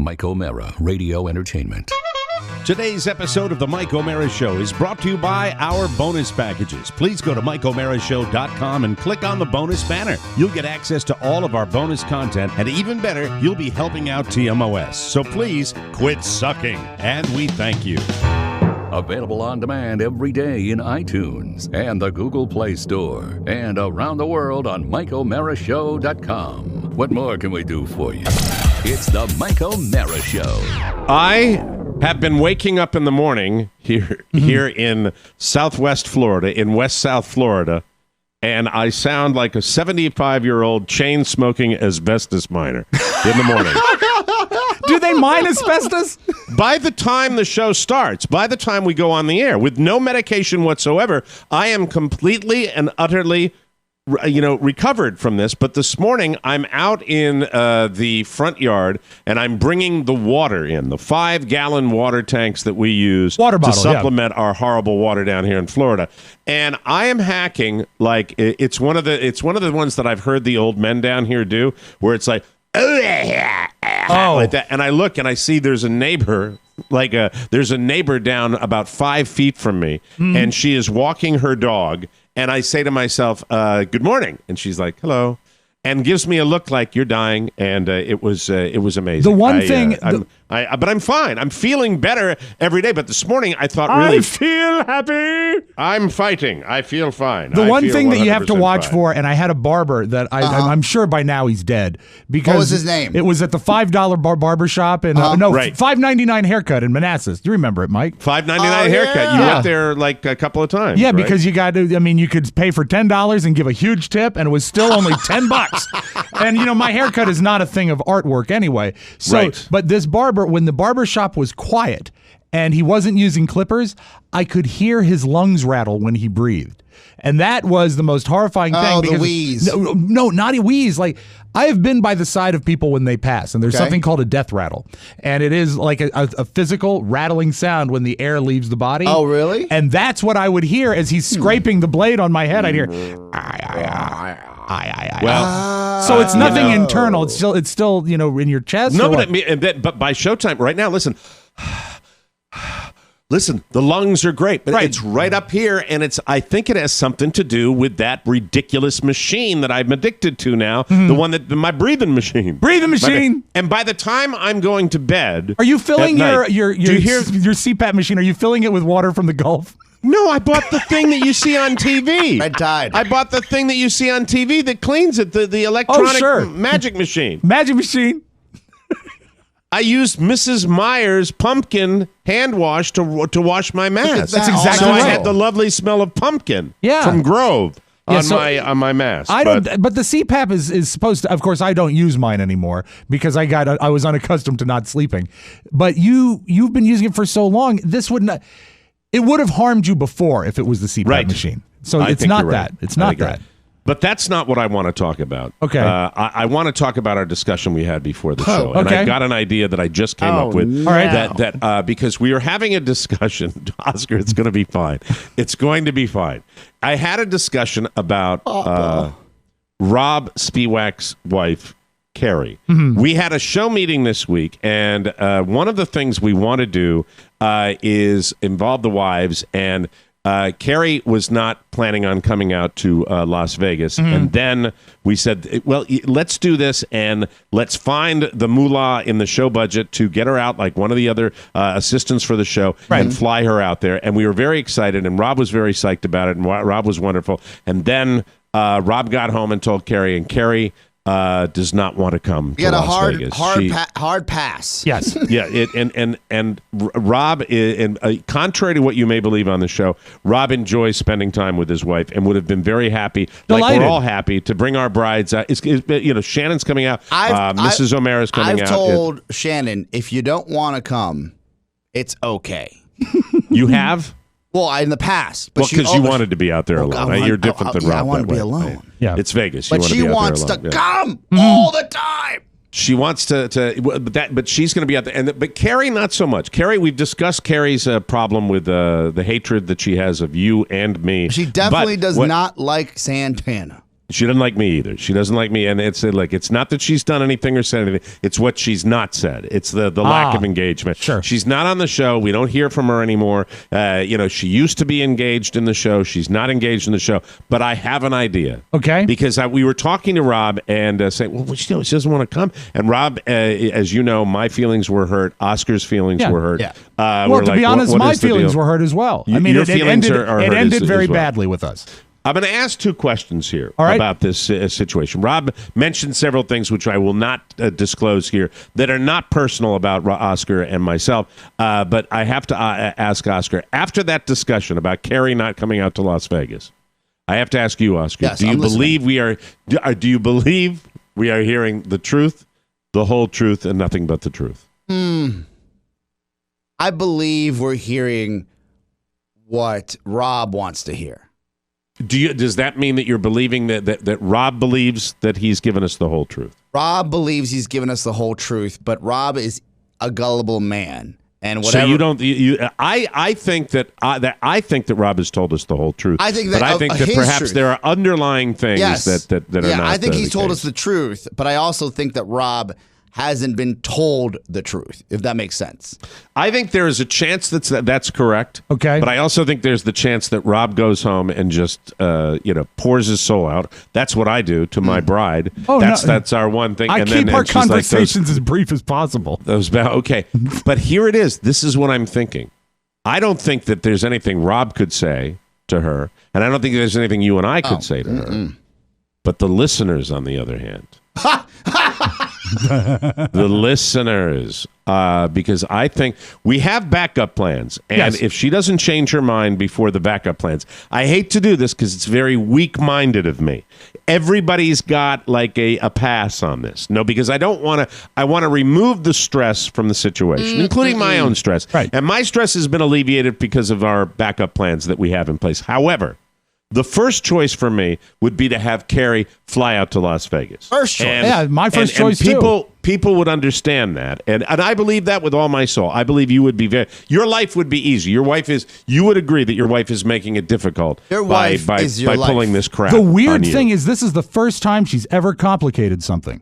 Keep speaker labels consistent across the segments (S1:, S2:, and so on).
S1: Mike O'Mara, Radio Entertainment.
S2: Today's episode of the Mike O'Mara Show is brought to you by our bonus packages. Please go to MikeO'MaraShow.com and click on the bonus banner. You'll get access to all of our bonus content, and even better, you'll be helping out TMOS. So please quit sucking, and we thank you.
S1: Available on demand every day in iTunes and the Google Play Store, and around the world on MikeO'MaraShow.com. What more can we do for you? It's the Mike O'Mara Show.
S2: I have been waking up in the morning here in Southwest Florida, in West South Florida, and I sound like a 75-year-old chain-smoking asbestos miner in the morning.
S3: Do they mine asbestos?
S2: By the time the show starts, by the time we go on the air, with no medication whatsoever, I am completely and utterly recovered from this. But this morning, I'm out in the front yard, and I'm bringing the water in, the 5-gallon water tanks that we use to supplement our horrible water down here in Florida. And I am hacking like it's one of the ones that I've heard the old men down here do, where it's like, like that. And I look and I see there's a neighbor. There's a neighbor down about 5 feet from me, and she is walking her dog. And I say to myself, good morning. And she's like, hello. And gives me a look like you're dying. And it was amazing.
S3: The one thing...
S2: but I'm fine. I'm feeling better every day. But this morning, I thought
S3: I feel happy.
S2: I'm fighting. I feel fine.
S3: The one thing that you have to watch for, and I had a barber that I'm sure by now he's dead. Because
S4: what was his name?
S3: It was at the $5 barber shop in $5.99 haircut in Manassas. Do you remember it, Mike?
S2: $5.99 haircut. Yeah. You went there like a couple of times.
S3: Yeah,
S2: right?
S3: Because you got to. I mean, you could pay for $10 and give a huge tip, and it was still only $10. And my haircut is not a thing of artwork anyway. So, but this barber, when the barber shop was quiet and he wasn't using clippers, I could hear his lungs rattle when he breathed. And that was the most horrifying thing.
S4: Oh, the wheeze.
S3: No, not a wheeze. Like, I have been by the side of people when they pass, and there's something called a death rattle. And it is like a physical rattling sound when the air leaves the body.
S4: Oh, really?
S3: And that's what I would hear as he's scraping the blade on my head. I'd hear, well, so it's nothing internal. It's still in your chest.
S2: No, but by showtime right now, listen, the lungs are great, but it's right up here, and I think it has something to do with that ridiculous machine that I'm addicted to now, the one my breathing machine. And by the time I'm going to bed,
S3: are you filling your CPAP machine? Are you filling it with water from the Gulf?
S2: No, I bought the thing that you see on TV.
S4: I died.
S2: I bought the thing that you see on TV that cleans it, the electronic magic machine.
S3: Magic machine.
S2: I used Mrs. Meyer's pumpkin hand wash to wash my mask.
S3: That's exactly
S2: so
S3: right.
S2: I had the lovely smell of pumpkin from Grove on my mask.
S3: But the CPAP is supposed to. Of course, I don't use mine anymore because I was unaccustomed to not sleeping. But you've been using it for so long. This would not. It would have harmed you before if it was the CPAP machine. So it's not that. It's not that.
S2: But that's not what I want to talk about.
S3: Okay.
S2: I want to talk about our discussion we had before the show. And I've got an idea that I just came up with.
S3: All right.
S2: That because we were having a discussion, Oscar, it's going to be fine. It's going to be fine. I had a discussion about Rob Spiewak's wife, Carrie. We had a show meeting this week, and one of the things we want to do is involve the wives, and Carrie was not planning on coming out to Las Vegas. And then we said, well, let's do this, and let's find the moolah in the show budget to get her out like one of the other assistants for the show and fly her out there. And we were very excited, and Rob was very psyched about it, and Rob was wonderful. And then Rob got home and told Carrie, and Carrie does not want to come to Las Vegas.
S4: Hard pass.
S3: Yes.
S2: Yeah. And Rob, contrary to what you may believe on the show, Rob enjoys spending time with his wife and would have been very happy.
S3: Delighted.
S2: Like we're all happy to bring our brides out. Shannon's coming out. Mrs. O'Mara's coming out.
S4: I've told Shannon, if you don't want to come, it's okay.
S2: You have?
S4: Well, in the past. But
S2: because you wanted to be out there alone. You're different than Rob.
S4: I want to be alone.
S2: Right? Yeah. It's Vegas.
S4: But she wants to come all the time.
S2: She wants but she's going to be out there. But Carrie, not so much. Carrie, we've discussed Carrie's problem with the hatred that she has of you and me.
S4: She definitely does not like Santana.
S2: She doesn't like me either. She doesn't like me, and it's like it's not that she's done anything or said anything. It's what she's not said. It's the lack of engagement.
S3: Sure.
S2: She's not on the show. We don't hear from her anymore. She used to be engaged in the show. She's not engaged in the show. But I have an idea.
S3: Okay.
S2: Because we were talking to Rob and saying, well, she doesn't want to come. And Rob, as you know, my feelings were hurt. Oscar's feelings were hurt.
S4: Yeah.
S2: Well,
S3: to be honest, my feelings were hurt as well. I mean,
S2: Your
S3: it
S2: feelings
S3: ended,
S2: are
S3: it
S2: hurt
S3: ended very
S2: as well.
S3: badly with us.
S2: I'm going to ask two questions here
S3: All right.
S2: about this situation. Rob mentioned several things which I will not disclose here that are not personal about Oscar and myself, but I have to ask Oscar, after that discussion about Carrie not coming out to Las Vegas, I have to ask you, Oscar,
S4: Yes,
S2: do you
S4: I'm
S2: believe do you believe we are hearing the truth, the whole truth, and nothing but the truth?
S4: I believe we're hearing what Rob wants to hear.
S2: Does that mean that you're believing that Rob believes that he's given us the whole truth?
S4: Rob believes he's given us the whole truth, but Rob is a gullible man, and whatever.
S2: So you don't. I think that Rob has told us the whole truth.
S4: I think that,
S2: but I think that
S4: his
S2: perhaps
S4: truth.
S2: there are underlying things that are not.
S4: I think he's told
S2: case.
S4: us the truth, but I also think that Rob hasn't been told the truth, if that makes sense.
S2: I think there is a chance that's correct.
S3: Okay.
S2: But I also think there's the chance that Rob goes home and just pours his soul out. That's what I do to my bride.
S3: Oh,
S2: that's our one thing.
S3: I
S2: and
S3: keep
S2: then,
S3: our
S2: and she's like,
S3: conversations as brief as possible.
S2: Okay. But here it is. This is what I'm thinking. I don't think that there's anything Rob could say to her, and I don't think there's anything you and I could say to her. But the listeners, on the other hand. The listeners, because I think we have backup plans, and
S3: Yes.
S2: if she doesn't change her mind before the backup plans, I hate to do this because it's very weak-minded of me. Everybody's got like a pass on this. No, because I don't want to. I want to remove the stress from the situation, including my own stress.
S3: Right.
S2: And my stress has been alleviated because of our backup plans that we have in place. However, the first choice for me would be to have Carrie fly out to Las Vegas.
S4: First choice.
S3: Yeah, my first choice
S2: too. People would understand that, and I believe that with all my soul. I believe you would be your life would be easy. You would agree that your wife is making it difficult
S4: Your wife
S2: by
S4: is your
S2: pulling
S4: life.
S2: this crap.
S3: The weird
S2: on you.
S3: thing is, this is the first time she's ever complicated something.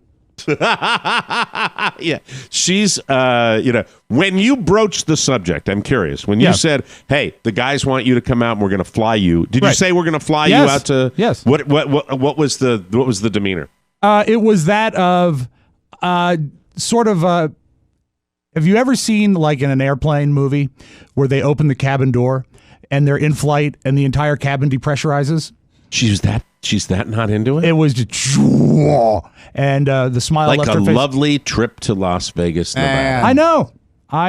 S2: Yeah, she's when you broached the subject, I'm curious. When you said, "Hey, the guys want you to come out and we're going to fly you," did you say we're going to fly you out to?
S3: Yes.
S2: What was the demeanor?
S3: It was that of sort of. Have you ever seen, like in an airplane movie, where they open the cabin door and they're in flight and the entire cabin depressurizes?
S2: She's that not into it?
S3: It was just, and the smile
S2: Like
S3: left
S2: a
S3: her face.
S2: lovely trip to Las Vegas, Nevada.
S3: I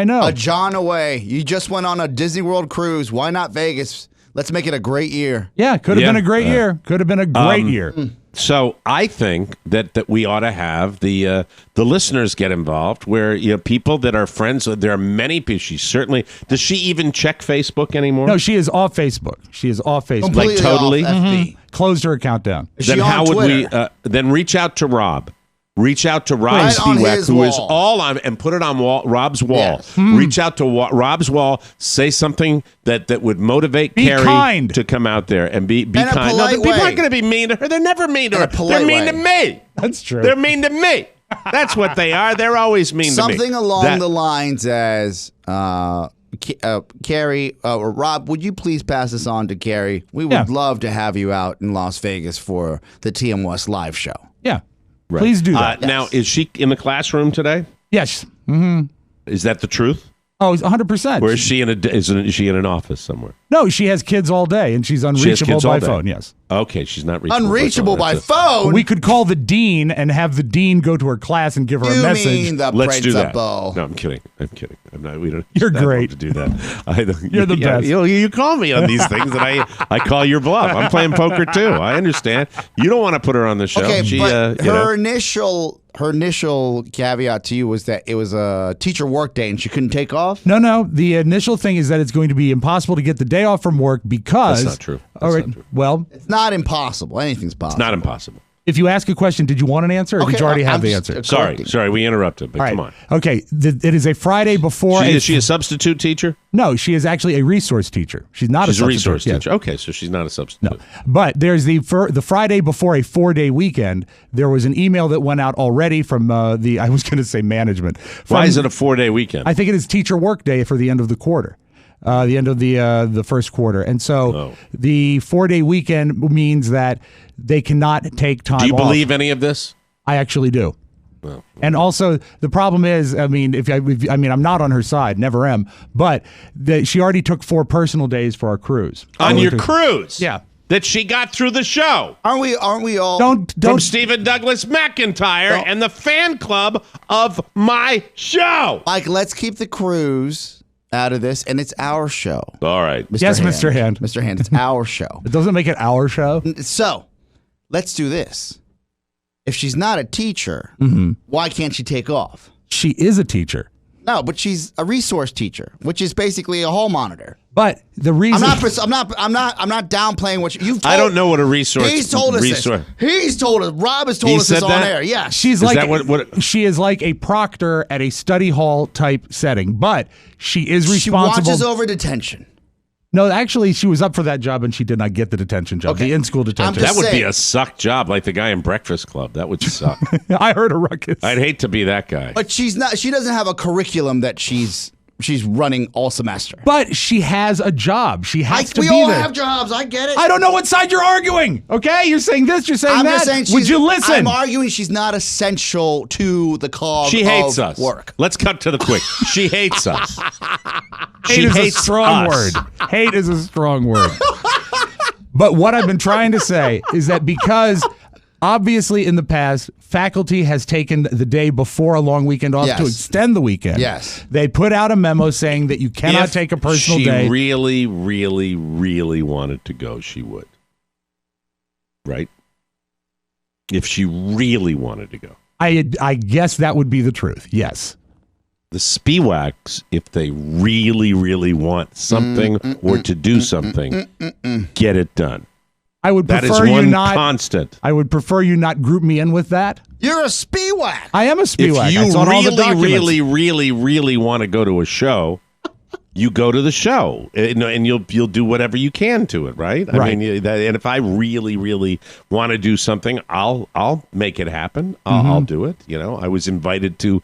S3: know.
S4: A John away. You just went on a Disney World cruise. Why not Vegas? Let's make it a great year.
S3: Yeah, could have been a great year. Could have been a great year.
S2: So I think that we ought to have the listeners get involved, where people that are friends. There are many people. Does she even check Facebook anymore?
S3: No, she is off Facebook. She is off Facebook.
S4: Completely
S2: Like, totally?
S4: off FB.
S3: Closed her account down.
S4: Is
S2: Then
S4: she on
S2: how would we?
S4: Twitter?
S2: Then reach out to Rob. Reach out to Rob
S4: Right on
S2: Spiewak,
S4: his
S2: who is
S4: wall.
S2: all on, and put it on Rob's wall.
S4: Yes.
S2: Reach out to Rob's wall. Say something that would motivate
S3: Be
S2: Carrie
S3: kind.
S2: to come out there and be
S4: In a
S2: kind. No,
S4: polite
S2: people
S4: way.
S2: aren't going to be mean to her. They're never mean to
S4: In
S2: her.
S4: a polite
S2: They're mean to
S4: way.
S2: me.
S3: That's true.
S2: They're mean to me. That's what they are. They're always mean to me.
S4: Something along the lines as Carrie or Rob, would you please pass this on to Carrie? We would love to have you out in Las Vegas for the TM West live show.
S3: Yeah. Please do that.
S2: Now, is she in the classroom today?
S3: Yes.
S2: Is that the truth?
S3: Oh, 100%.
S2: Or is she is she in an office somewhere?
S3: No, she has kids all day, and she's unreachable
S2: kids all
S3: by
S2: day.
S3: phone. Yes.
S2: Okay, she's not reachable.
S4: Unreachable by
S2: That's
S4: phone?
S3: We could call the dean and have the dean go to her class and give her a
S4: You
S3: message.
S4: mean the
S2: Let's do that.
S4: principal.
S2: No, I'm kidding. I'm not. We don't.
S3: You're
S2: I don't
S3: great.
S2: have to do that. I don't,
S3: You're the best.
S2: You call me on these things, and I call your bluff. I'm playing poker too. I understand. You don't want to put her on the show.
S4: Okay,
S2: She,
S4: but
S2: you know.
S4: her initial caveat to you was that it was a teacher work day and she couldn't take off?
S3: No. The initial thing is that it's going to be impossible to get the day off from work because.
S2: That's not true.
S3: All right.
S2: Not true.
S3: Well,
S4: It's not impossible. Anything's possible.
S2: It's not impossible.
S3: If you ask a question, did you want an answer, or did you already have the answer?
S2: Sorry, we interrupted, but come on.
S3: Okay, it is a Friday before.
S2: Is she a substitute teacher?
S3: No, she is actually a resource teacher. She's not a substitute
S2: resource teacher. Okay, so she's not a substitute.
S3: No. But there's the Friday before a 4-day weekend. There was an email that went out already from I was going to say management.
S2: Why is it a 4-day weekend?
S3: I think it is teacher work day for the end of the quarter. The end of the first quarter. And so the 4-day weekend means that they cannot take time off.
S2: Do you believe any of this?
S3: I actually do. Well, and also the problem is, I mean, I'm not on her side, never am, but she already took 4 personal days for our cruise.
S2: On your cruise?
S3: Yeah.
S2: That she got through the show.
S4: Aren't we all?
S3: Don't
S2: From Stephen Douglas McIntyre and the fan club of my show.
S4: Like, let's keep the cruise out of this, and it's our show.
S2: All right.
S3: Mr. Hand.
S4: Mr. Hand, it's our show.
S3: It doesn't make it our show.
S4: So, let's do this. If she's not a teacher, why can't she take off?
S3: She is a teacher.
S4: No, but she's a resource teacher, which is basically a hall monitor.
S3: But the reason
S4: I'm not downplaying what you've told.
S2: I don't know what a resource.
S4: He's told us this. He's told us. Rob has told us this on air. Yeah,
S3: she is like a proctor at a study hall type setting, but she is responsible.
S4: She watches over detention.
S3: No, actually, she was up for that job and she did not get the detention job, the in-school detention.
S2: That would be a suck job, like the guy in Breakfast Club. That would suck.
S3: I heard a ruckus.
S2: I'd hate to be that guy.
S4: But she's not. She doesn't have a curriculum that she's running all semester.
S3: But she has a job. She has to be there.
S4: We all have jobs. I get it.
S3: I don't know what side you're arguing. Okay, you're saying this. You're saying that.
S4: Saying
S3: would you listen?
S4: I'm arguing she's not essential to the cause.
S2: She hates us.
S4: Work.
S2: Let's cut to the quick. She hates us.
S3: Hate is a strong word. Hate is a strong word. But what I've been trying to say is that because obviously in the past, faculty has taken the day before a long weekend off to extend the weekend.
S4: Yes.
S3: They put out a memo saying that you cannot take a personal day.
S2: If she really, really, really wanted to go, she would. Right? If she really wanted to go.
S3: I guess that would be the truth. Yes.
S2: The Spiewaks, if they really, really want something or to do something, get it done.
S3: I would prefer
S2: that is one
S3: you not
S2: constant.
S3: I would prefer you not group me in with that.
S4: You're a Spiewak.
S3: I am a Spiewak.
S2: If you really want to go to a show, you go to the show, and you'll do whatever you can to it, right? I mean, and if I really, really want to do something, I'll make it happen. I'll do it. You know, I was invited to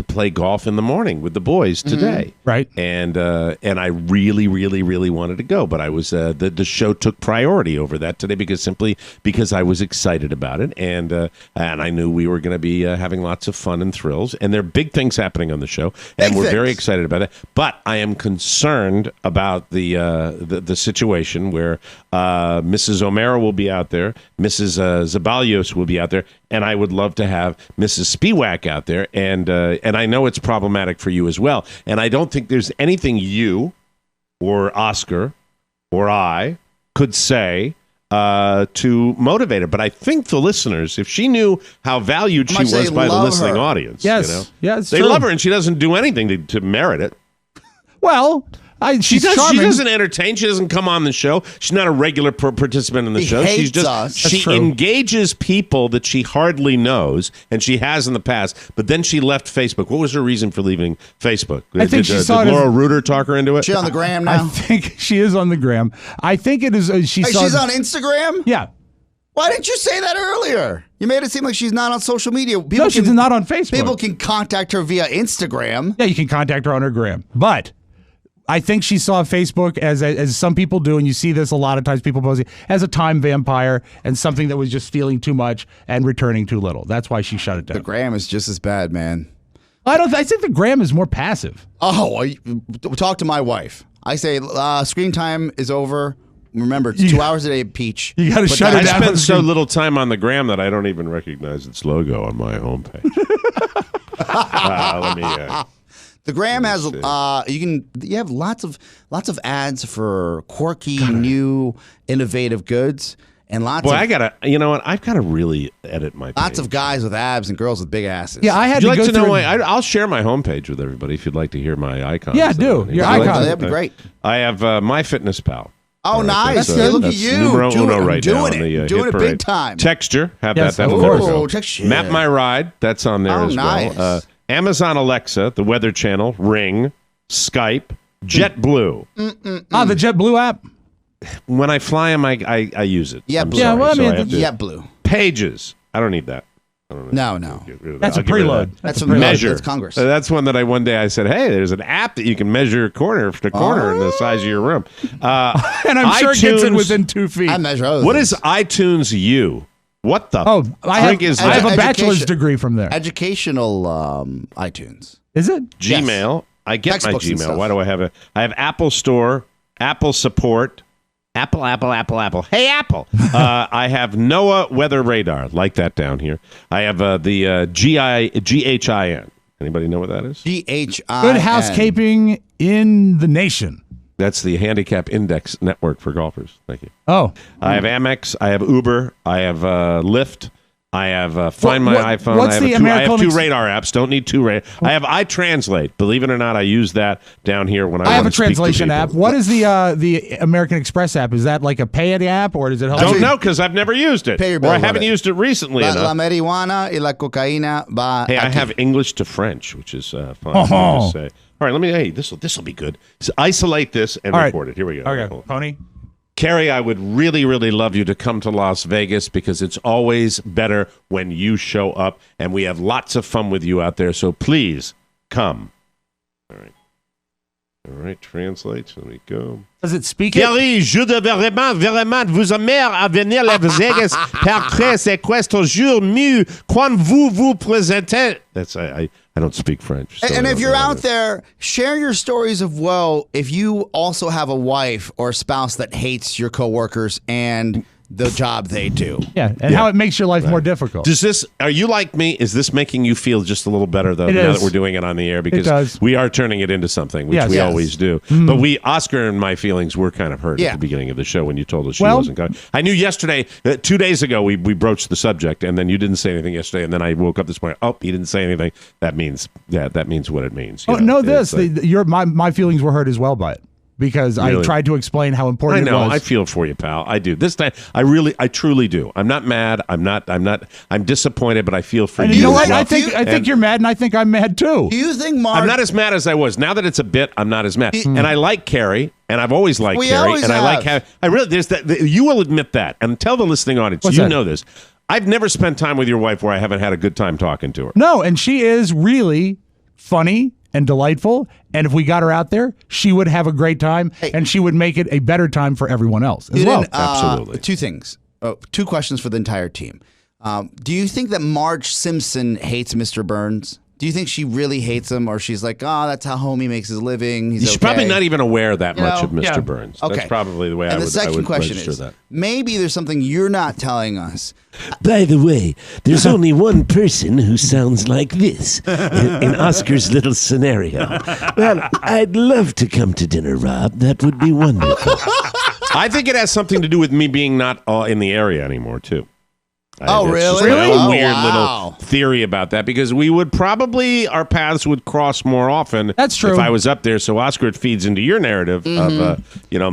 S2: play golf in the morning with the boys today,
S3: right?
S2: And I really, really, really wanted to go, but I was the show took priority over that today because I was excited about it, and I knew we were going to be having lots of fun and thrills, and there are big things happening on the show, and we're very excited about it. But I am concerned about the situation where Mrs. O'Mara will be out there, Mrs. Zabalios will be out there, and I would love to have Mrs. Spiewak out there. And I know it's problematic for you as well. And I don't think there's anything you or Oscar or I could say to motivate her. But I think the listeners, if she knew how valued she was by the listening audience, they love her, and she doesn't do anything to merit it.
S3: Well, she
S2: doesn't entertain. She doesn't come on the show. She's not a regular participant in the show.
S4: She's just
S2: she engages people that she hardly knows, and she has in the past. But then she left Facebook. What was her reason for leaving Facebook?
S3: I think
S2: did Laura Reuter talk her into it?
S4: She's on the gram now.
S3: I think she is on the gram. I think it is.
S4: She's on Instagram.
S3: Yeah.
S4: Why didn't you say that earlier? You made it seem like she's not on social media.
S3: She's not on Facebook.
S4: People can contact her via Instagram.
S3: Yeah, you can contact her on her gram, but I think she saw Facebook as some people do, and you see this a lot of times, people posing as a time vampire and something that was just stealing too much and returning too little. That's why she shut it down.
S4: The gram is just as bad, man.
S3: I think the gram is more passive.
S4: Oh, talk to my wife. I say screen time is over. Remember, it's 2 hours a day at Peach.
S3: You got to shut it down.
S2: I spend so little time on the gram that I don't even recognize its logo on my homepage. Let me.
S4: The gram has you have lots of ads for quirky, new, innovative goods, and lots.
S2: I've got to really edit my page.
S4: Lots of guys with abs and girls with big asses.
S3: Yeah, I had
S2: Would you like to know why? I'll share my homepage with everybody if you'd like to hear my icons.
S3: Yeah, do your icons.
S4: That'd be great.
S2: I have MyFitnessPal.
S4: Oh, nice.
S2: So
S4: Look at
S2: that's
S4: you.
S2: numero uno right now.
S4: Doing it. Doing it big time.
S2: Texture. Have
S3: Yes,
S2: that.
S3: of
S2: That'll
S3: course.
S2: never go.
S4: Texture.
S2: Map My Ride. That's on there as
S4: nice.
S2: well. Amazon Alexa, the Weather Channel, Ring, Skype, JetBlue.
S3: The JetBlue app.
S2: When I fly them, I use it.
S4: Yeah,
S2: I'm
S4: Blue.
S2: sorry,
S3: Yeah, well, I
S2: so
S3: mean,
S2: have to-
S4: JetBlue.
S2: Pages. I don't need that.
S4: No.
S2: Get rid of that.
S3: That's a
S2: I'll get rid of
S3: preload.
S2: that.
S4: That's
S3: a
S4: from
S2: Measure.
S4: That's Congress.
S2: That's one that one day I said, hey, there's an app that you can measure corner to corner in the size of your room.
S3: And I'm sure it gets it
S2: iTunes-
S3: within 2 feet.
S4: I measure other
S2: What
S4: things.
S2: is iTunes U? What the
S3: I
S2: frick is
S3: have
S2: that?
S3: a bachelor's
S4: Education.
S3: degree from there.
S4: Educational iTunes.
S3: Is it?
S2: Gmail. I get my
S4: Textbooks and
S2: Gmail.
S4: stuff.
S2: Why do I have it? I have Apple Store, Apple Support, Apple. Hey, Apple. I have NOAA Weather Radar. Like that down here. I have the GHIN. Anybody know what that is?
S4: GHI.
S3: Good housekeeping in the nation.
S2: That's the Handicap Index Network for golfers. Thank you.
S3: Oh,
S2: I have Amex. I have Uber. I have Lyft. I have Find My iPhone.
S3: what's
S2: I have,
S3: the
S2: I have
S3: American
S2: two radar apps. Don't need two radar. I have iTranslate. Believe it or not, I use that down here when I
S3: I have
S2: want
S3: a
S2: to speak to
S3: translation
S2: people.
S3: app. What is the American Express app? Is that like a pay app or does it help?
S2: Don't
S3: you?
S2: know because I've never used it.
S4: Pay your
S2: Or
S4: bill
S2: I
S4: with
S2: haven't
S4: it.
S2: used it recently
S4: La
S2: enough.
S4: marihuana y la cocaína va.
S2: Hey, I
S4: aquí.
S2: have English to French, which is fun.
S3: Oh.
S2: Let me just say. All right, let me. Hey, this will be good. So isolate this and
S3: All right.
S2: record it. Here we go.
S3: Okay,
S2: Hold on.
S3: Pony.
S2: Carrie, I would really, really love you to come to Las Vegas because it's always better when you show up, and we have lots of fun with you out there. So please come. All right. Translate. Let me go.
S3: Does it speak it?
S2: Carrie, je devrais vraiment vous aimer à venir à Las Vegas parce c'est questo jour mieux quand vous présentez. That's I don't speak French. so
S4: And
S2: I
S4: if
S2: don't
S4: you're
S2: know
S4: out
S2: this.
S4: there, share your stories of woe. If you also have a wife or a spouse that hates your coworkers and the job they do.
S3: Yeah, and how it makes your life more difficult.
S2: Are you like me? Is this making you feel just a little better though?
S3: It
S2: Now
S3: is.
S2: that we're doing it on the air because
S3: does.
S2: we are turning it into something, which
S3: Yes.
S2: we
S3: Yes.
S2: always do. But Oscar and my feelings were kind of hurt at the beginning of the show when you told us she
S3: Well-
S2: wasn't going. I knew yesterday, 2 days ago, we broached the subject, and then you didn't say anything yesterday, and then I woke up this morning. Oh, he didn't say anything. That means that means what it means. You
S3: Know
S2: It's
S3: this.
S2: like-
S3: My feelings were hurt as well by it because I
S2: Really?
S3: tried to explain how
S2: I
S3: important
S2: know.
S3: it was.
S2: I feel for you, pal. I do. This time, I truly do. I'm not mad. I'm disappointed, but I feel for
S3: and
S2: you.
S3: you know
S2: as
S3: what?
S2: well.
S3: I think
S2: And-
S3: you're mad, and I think I'm mad too.
S4: Do you think Mark?
S2: I'm not as mad as I was. Now that it's a bit, I'm not as mad. And I like Carrie, and I've always liked
S4: We
S2: Carrie,
S4: always
S2: and I like
S4: have.
S2: how I really there's that. You will admit that, and tell the listening audience.
S3: What's
S2: you
S3: that?
S2: know this. I've never spent time with your wife where I haven't had a good time talking to her.
S3: No, and she is really funny and delightful. And if we got her out there, she would have a great time, and she would make it a better time for everyone else as
S4: You
S3: well.
S4: didn't,
S2: Absolutely.
S4: Two things. Two questions for the entire team. Do you think that Marge Simpson hates Mr. Burns? Do you think she really hates him, or she's like, oh, that's how homie makes his living? He's
S2: She's
S4: okay.
S2: probably not even aware that
S4: You
S2: much
S4: know?
S2: of Mr.
S3: Yeah.
S2: Burns.
S4: Okay.
S2: That's probably the way
S4: And
S2: I
S4: the
S2: would,
S4: second
S2: I would
S4: question
S2: register
S4: is,
S2: that.
S4: maybe there's something you're not telling us.
S5: By the way, there's only one person who sounds like this in Oscar's little scenario. Well, I'd love to come to dinner, Rob. That would be wonderful.
S2: I think it has something to do with me being not in the area anymore, too.
S4: Oh,
S2: That's just
S4: really?
S2: my own
S4: Oh,
S2: weird
S4: wow.
S2: little theory about that because we would probably, our paths would cross more often.
S3: That's true.
S2: If I was up there. So, Oscar, it feeds into your narrative of,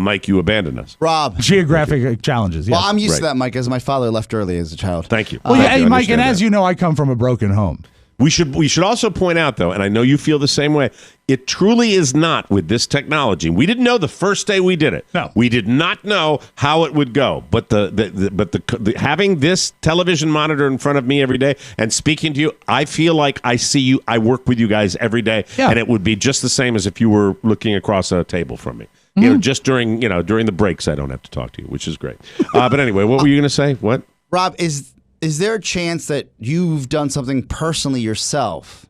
S2: Mike, you abandoned us.
S4: Rob.
S3: Geographic challenges. Yes.
S4: Well, I'm used to
S2: Right.
S4: that, Mike, as my father left early as a child.
S2: Thank you.
S3: Well,
S2: Thank
S3: hey,
S2: you. I
S3: Mike, and
S2: understand
S3: as
S2: that.
S3: you know, I come from a broken home.
S2: We should also point out, though, and I know you feel the same way, it truly is not with this technology. We didn't know the first day we did it.
S3: No.
S2: We did not know how it would go. But the having this television monitor in front of me every day and speaking to you, I feel like I see you, I work with you guys every day,
S3: Yeah.
S2: and it would be just the same as if you were looking across a table from me. You know, just during the breaks, I don't have to talk to you, which is great. But anyway, what were you going to say? What?
S4: Rob, is there a chance that you've done something personally yourself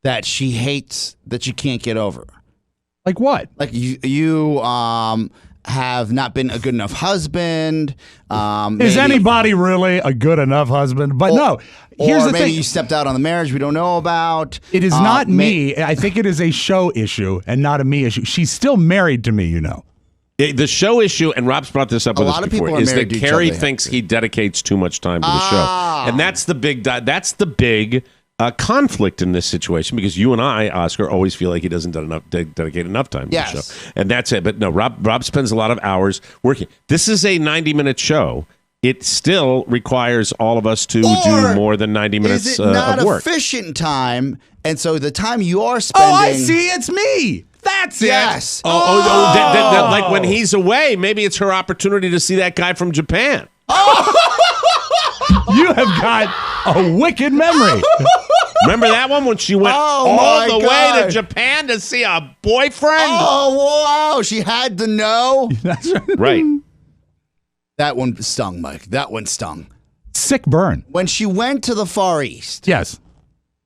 S4: that she hates that you can't get over?
S3: Like what?
S4: Like you have not been a good enough husband.
S3: Is
S4: maybe-
S3: anybody really a good enough husband? But no, here's
S4: or
S3: the
S4: maybe
S3: thing.
S4: you stepped out on the marriage we don't know about.
S3: It is not
S4: may-
S3: me. I think it is a show issue and not a me issue. She's still married to me, you know.
S2: The show issue, and Rob's brought this up with us
S4: lot of
S2: before,
S4: people are
S2: is that
S4: married to each
S2: Carrie
S4: other.
S2: thinks he dedicates too much time to the show, and that's the big conflict in this situation because you and I, Oscar, always feel like he doesn't dedicate enough time to the show. And that's it. But no, Rob spends a lot of hours working. This is a 90-minute show. It still requires all of us to do more than 90 minutes
S4: is it not
S2: of work.
S4: Efficient time? And so the time you are spending...
S3: Oh, I see. It's me. That's it.
S4: Yes.
S2: Like when he's away, maybe it's her opportunity to see that guy from Japan.
S3: You have got a wicked memory.
S2: Remember that one when she went all the way to Japan to see a boyfriend?
S4: Oh, wow. She had to know.
S3: That's right.
S2: Right.
S4: That one stung, Mike. That one stung.
S3: Sick burn.
S4: When she went to the Far East.
S3: Yes.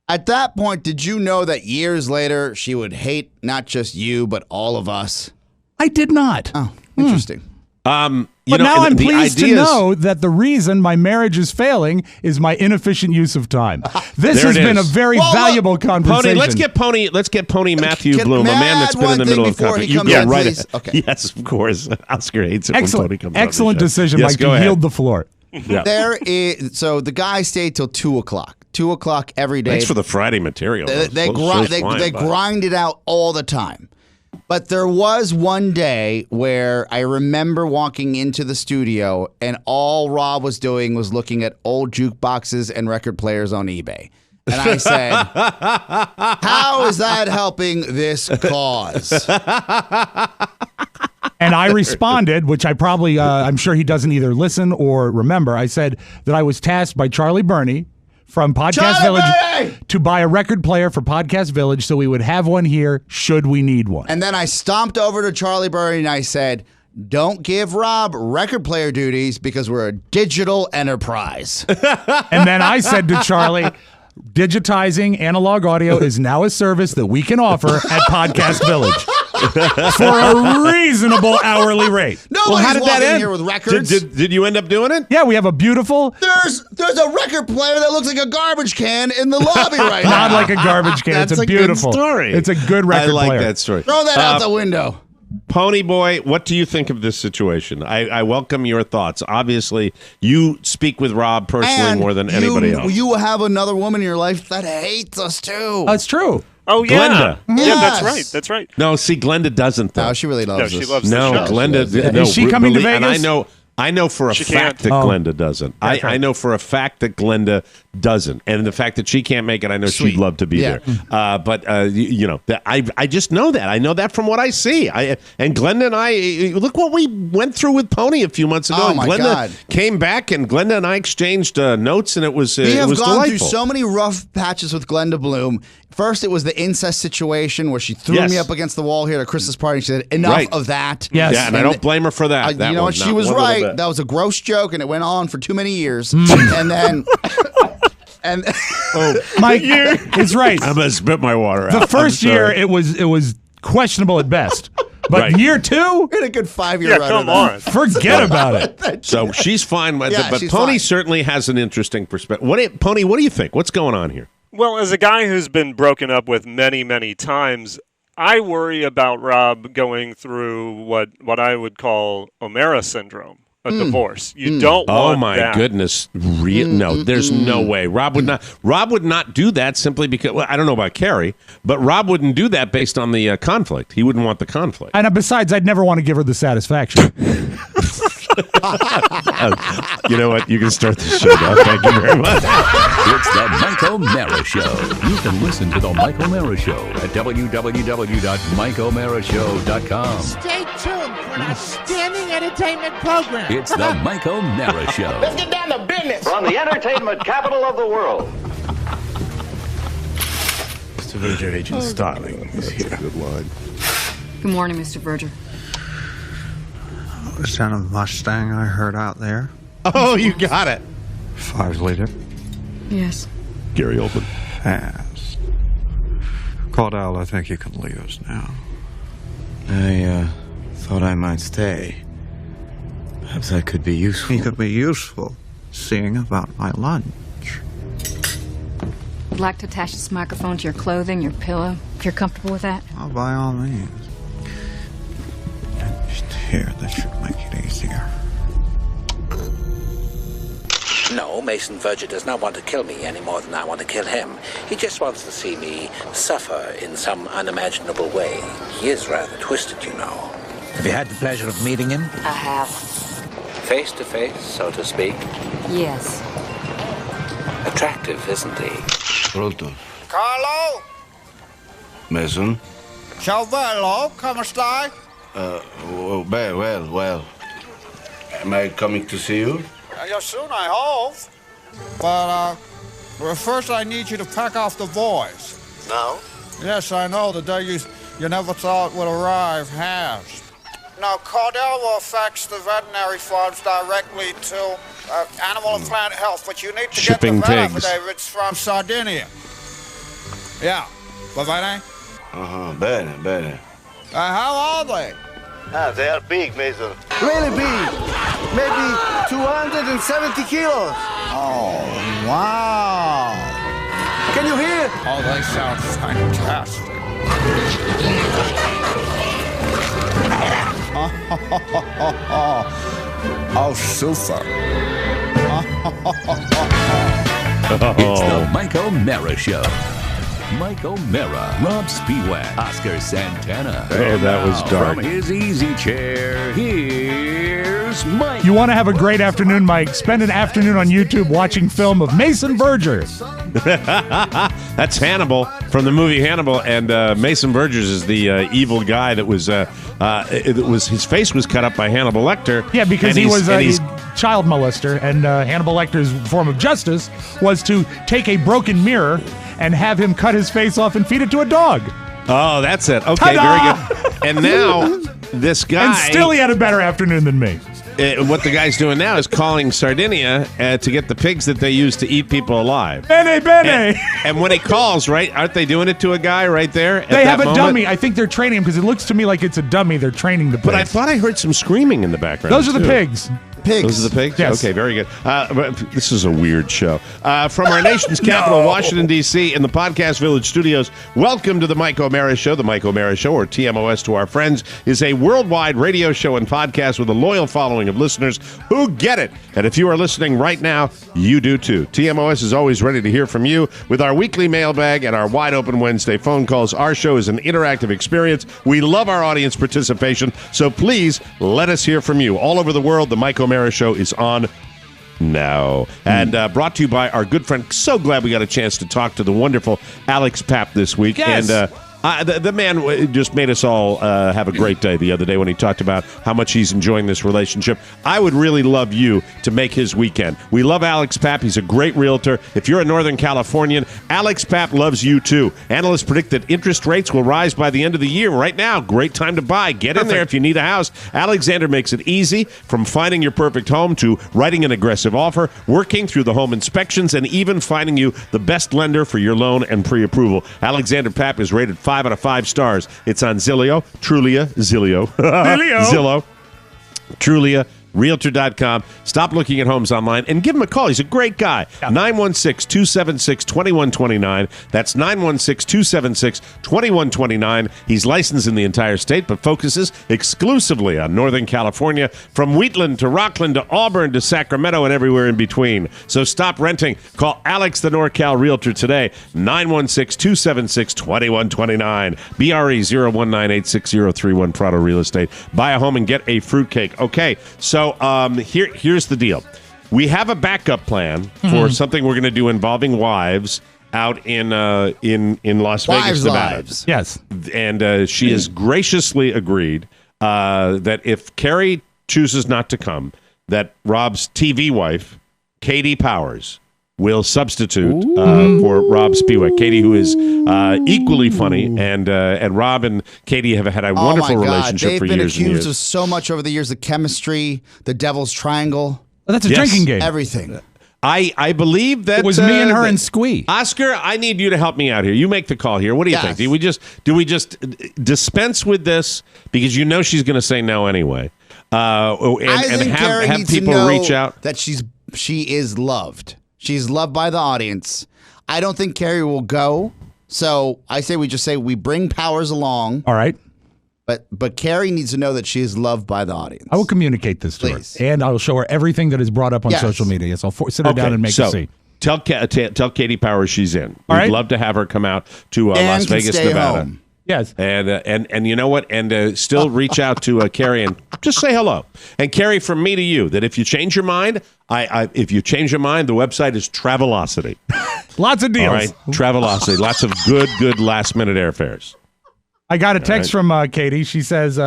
S4: At that point, did you know that years later she would hate not just you, but all of us?
S3: I did not.
S4: Oh, interesting.
S3: But now I'm pleased to know that the reason my marriage is failing is my inefficient use of time. This has been a very valuable conversation.
S2: Let's get Pony Matthew Bloom, a man that's been in the middle of conflict.
S4: Right. Okay.
S2: Yes, of course. Oscar hates it when Pony comes on.
S3: Excellent decision,
S2: yes,
S3: Mike. You yield the floor.
S2: Yeah.
S4: So the guy stayed till 2:00. 2:00 every day.
S2: Thanks for the Friday material.
S4: They grind it out all the time. But there was one day where I remember walking into the studio and all Rob was doing was looking at old jukeboxes and record players on eBay. And I said, how is that helping this cause?
S3: And I responded, which I probably, I'm sure he doesn't either listen or remember. I said that I was tasked by Charlie Burney from Podcast Village to buy a record player for Podcast Village so we would have one here should we need one.
S4: And then I stomped over to Charlie Burney and I said, don't give Rob record player duties because we're a digital enterprise.
S3: And then I said to Charlie, digitizing analog audio is now a service that we can offer at Podcast Village for a reasonable hourly rate.
S4: Nobody's
S2: how did that end?
S4: Here with records.
S2: Did you end up doing it?
S3: Yeah, we have a beautiful...
S4: There's a record player that looks like a garbage can in the lobby right now.
S3: Not like a garbage can.
S2: That's
S3: it's a beautiful
S2: good story.
S3: It's a good record player.
S2: I like that story.
S4: Throw that out the window.
S2: Pony Boy, what do you think of this situation? I welcome your thoughts. Obviously, you speak with Rob personally more than anybody else.
S4: You have another woman in your life that hates us too.
S3: That's true.
S6: Oh, yeah.
S2: Glenda.
S6: Yeah, that's right. That's right.
S2: No, see, Glenda doesn't, though.
S4: No, she really loves us.
S6: She loves
S2: No,
S6: the show.
S2: Glenda.
S3: Is she coming to Vegas?
S2: And I know for a fact that Glenda doesn't. I know for a fact that Glenda doesn't. And the fact that she can't make it, I know she'd love to be there. But I just know that. I know that from what I see. And Glenda and I, look what we went through with Pony a few months ago.
S4: Oh,
S2: and
S4: my
S2: Glenda
S4: God.
S2: came back, and Glenda and I exchanged notes, and it was
S4: We have
S2: delightful.
S4: gone through so many rough patches with Glenda Bloom. First, it was the incest situation where she threw me up against the wall here at a Christmas party. She said, enough of that.
S3: Yes.
S2: Yeah, and I don't blame her for that.
S4: You know what? She was right. That was a gross joke, and it went on for too many years. And then...
S3: Mike, it's right.
S2: I'm going to spit my water out.
S3: The first year, it was questionable at best. But year two?
S4: We had a good 5-year run.
S6: Come on.
S3: Forget about it.
S2: So she's fine with it, but
S4: she's
S2: Pony
S4: fine.
S2: certainly has an interesting perspective. Pony, what do you think? What's going on here?
S6: Well, as a guy who's been broken up with many, many times, I worry about Rob going through what I would call O'Mara syndrome, a divorce. You don't want
S2: Oh my
S6: that.
S2: goodness! No, there's no way. Rob would not do that simply because. Well, I don't know about Carrie, but Rob wouldn't do that based on the conflict. He wouldn't want the conflict.
S3: And besides, I'd never want to give her the satisfaction.
S2: You know what? You can start the show now. Thank you very much.
S1: It's the Mike O'Mara Show. You can listen to the Mike O'Mara Show at www.mikeomarashow.com.
S7: Stay tuned for an outstanding entertainment program.
S1: It's the Mike O'Mara Show.
S7: Let's get down to business.
S8: From the entertainment capital of the world.
S9: Mr. Verger, Agent Starling is here.
S2: Good line.
S10: Good morning, Mr. Verger.
S9: The sound of the Mustang I heard out there.
S2: Oh, you got it.
S9: 5 liter.
S10: Yes.
S2: Gary Oldman.
S9: Fast. Caudell, I think you can leave us now.
S11: I thought I might stay. Perhaps I could be useful.
S9: He could be useful, seeing about my lunch.
S10: I'd like to attach this microphone to your clothing, your pillow, if you're comfortable with that.
S9: Well, by all means. Just here, that should make it easier.
S12: No, Mason Verger does not want to kill me any more than I want to kill him. He just wants to see me suffer in some unimaginable way. He is rather twisted, you know. Have you had the pleasure of meeting him?
S10: I have.
S12: Face to face, so to speak.
S10: Yes.
S12: Attractive, isn't he?
S11: Pronto.
S7: Carlo?
S11: Mason?
S7: Ciao bello, come stai?
S11: Well. Am I coming to see you?
S7: Yeah, soon, I hope. But, first I need you to pack off the boys.
S11: Now?
S7: Yes, I know, the day you never thought would arrive has. Now, Cordell will fax the veterinary forms directly to Animal and Plant Health, but you need to
S2: Shipping
S7: get the vet
S2: pigs.
S7: affidavits from Sardinia. Yeah, va bene?
S11: Bene.
S7: How are they?
S11: They are big, Mason.
S13: Really big. Maybe 270 kilos.
S7: Oh, wow.
S13: Can you hear?
S7: Oh, they sound fantastic. Oh, super.
S1: It's the Mike O'Mara Show. Mike O'Mara, Rob Spiewak, Oscar Santana.
S2: Hey, that was dark.
S1: From his easy chair, here's Mike.
S3: You want to have a great afternoon, Mike? Spend an afternoon on YouTube watching film of Mason Verger.
S2: That's Hannibal from the movie Hannibal, and Mason Vergers is the evil guy that was his face was cut up by Hannibal Lecter.
S3: Yeah, because
S2: and
S3: he was
S2: and
S3: a
S2: he's
S3: child molester, and Hannibal Lecter's form of justice was to take a broken mirror and have him cut his face off and feed it to a dog.
S2: Oh, that's it. Okay,
S3: Ta-da!
S2: very good. And now this guy,
S3: And still he had a better afternoon than me.
S2: What the guy's doing now is calling Sardinia to get the pigs that they use to eat people alive.
S3: Bene.
S2: And when he calls, right, aren't they doing it to a guy right there?
S3: They have a dummy. I think they're training him because it looks to me like it's a dummy. They're training the pigs.
S2: But I thought I heard some screaming in the background.
S3: Those are the
S2: too.
S3: pigs.
S2: Those are the pigs?
S3: Yes.
S2: Okay, very good. But this is a weird show. From our nation's capital, Washington, D.C., in the Podcast Village studios, welcome to the Mike O'Mara Show. The Mike O'Mara Show, or TMOS to our friends, is a worldwide radio show and podcast with a loyal following of listeners who get it. And if you are listening right now, you do too. TMOS is always ready to hear from you with our weekly mailbag and our wide open Wednesday phone calls. Our show is an interactive experience. We love our audience participation, so please let us hear from you. All over the world, the Mike O'Mara Show is on now. And brought to you by our good friend. So glad we got a chance to talk to the wonderful Alex Papp this week.
S3: Yes.
S2: And the man just made us all have a great day the other day when he talked about how much he's enjoying this relationship. I would really love you to make his weekend. We love Alex Papp. He's a great realtor. If you're a Northern Californian, Alex Papp loves you too. Analysts predict that interest rates will rise by the end of the year. Right now, great time to buy. Get in there if you need a house. Alexander makes it easy, from finding your perfect home to writing an aggressive offer, working through the home inspections, and even finding you the best lender for your loan and pre-approval. Alexander Papp is rated 5 out of 5 stars. It's on Zillow, Zillow, Trulia, Realtor.com. Stop looking at homes online and give him a call. He's a great guy. 916-276-2129. That's 916-276-2129. He's licensed in the entire state, but focuses exclusively on Northern California, from Wheatland to Rockland to Auburn to Sacramento and everywhere in between. So stop renting. Call Alex the NorCal Realtor today. 916-276-2129. BRE 019860331 Prado Real Estate. Buy a home and get a fruitcake. Okay, so here's the deal. We have a backup plan for something we're going to do involving wives out in Las Vegas, Nevada.
S4: Lives.
S3: Yes.
S2: And she has graciously agreed that if Carrie chooses not to come, that Rob's TV wife, Katie Powers, will substitute for Rob Spiewak. Katie, who is equally funny, and Rob and Katie have had a wonderful relationship for years and years.
S4: They've been accused of so much over the years: the chemistry, the Devil's Triangle.
S3: Oh, that's a drinking game.
S4: Everything.
S2: I believe that
S3: it was me and her and Squee.
S2: Oscar, I need you to help me out here. You make the call here. What do you think? Do we just dispense with this because you know she's going to say no anyway?
S4: I think Carrie
S2: have
S4: needs
S2: people
S4: to know
S2: reach out
S4: that she is loved. She's loved by the audience. I don't think Carrie will go, so I say we bring Powers along.
S3: All right.
S4: But Carrie needs to know that she is loved by the audience.
S3: I will communicate this to her, and I will show her everything that is brought up on social media. Yes, I'll sit her down and make her see.
S2: Tell Katie Powers she's in.
S3: All
S2: We'd
S3: right.
S2: love to have her come out to Las Vegas, Nevada.
S4: Home.
S3: Yes,
S2: and you know what? And still reach out to Carrie and just say hello. And Carrie, from me to you, that if you change your mind, if you change your mind, the website is Travelocity.
S3: Lots of deals.
S2: All right, Travelocity. Lots of good last minute airfares.
S3: I got a text from Katie. She says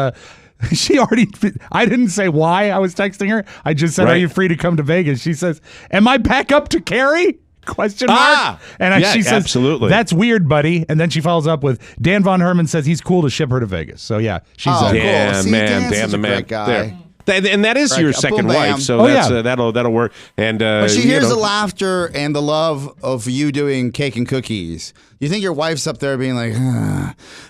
S3: she already. I didn't say why I was texting her. I just said, "Are you free to come to Vegas?" She says, "Am I back up to Carrie?" ? And she says,
S2: absolutely.
S3: That's weird, buddy. And then she follows up with, Dan Von Herman says he's cool to ship her to Vegas. So yeah, she's
S4: cool.
S2: Dan,
S4: See,
S2: Dan the man.
S4: Guy.
S2: And that is your second wife, so that'll work. And
S4: but she hears the laughter and the love of you doing cake and cookies. You think your wife's up there being like,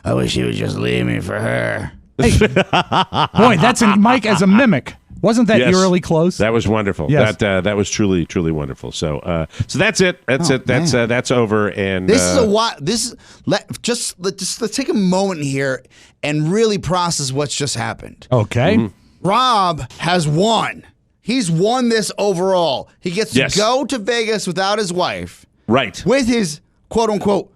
S4: I wish he would just leave me for her.
S3: Hey, boy, that's Mike as a mimic. Wasn't that eerily close?
S2: That was wonderful.
S3: Yes.
S2: That was truly wonderful. So that's it. That's over. And
S4: this is let's take a moment here and really process what's just happened.
S3: Okay.
S2: Mm-hmm.
S4: Rob has won. He's won this overall. He gets to go to Vegas without his wife.
S2: Right.
S4: With his quote unquote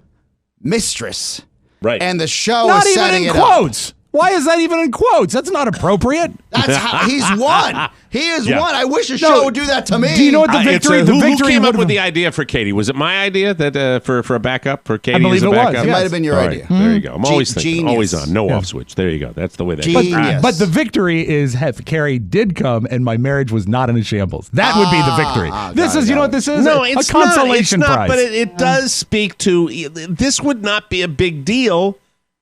S4: mistress.
S2: Right.
S4: And the show
S3: Not
S4: is
S3: even
S4: setting
S3: in
S4: it
S3: quotes.
S4: up.
S3: Why is that even in quotes? That's not appropriate.
S4: That's how he's won. He has won. I wish a show would do that to me.
S3: Do you know what the victory?
S2: Who came up with the idea for Katie? Was it my idea that for a backup for Katie?
S3: I believe
S2: as a
S3: it was.
S2: backup?
S4: It might have been your idea.
S2: There you go. I'm always thinking,
S4: Genius.
S2: always on, no off switch. There you go. That's the way that
S4: Genius.
S3: But the victory is if Carrie did come and my marriage was not in a shambles. That would be the victory. This is, you know what this is?
S2: No,
S3: it's a consolation prize.
S2: But it does speak to this would not be a big deal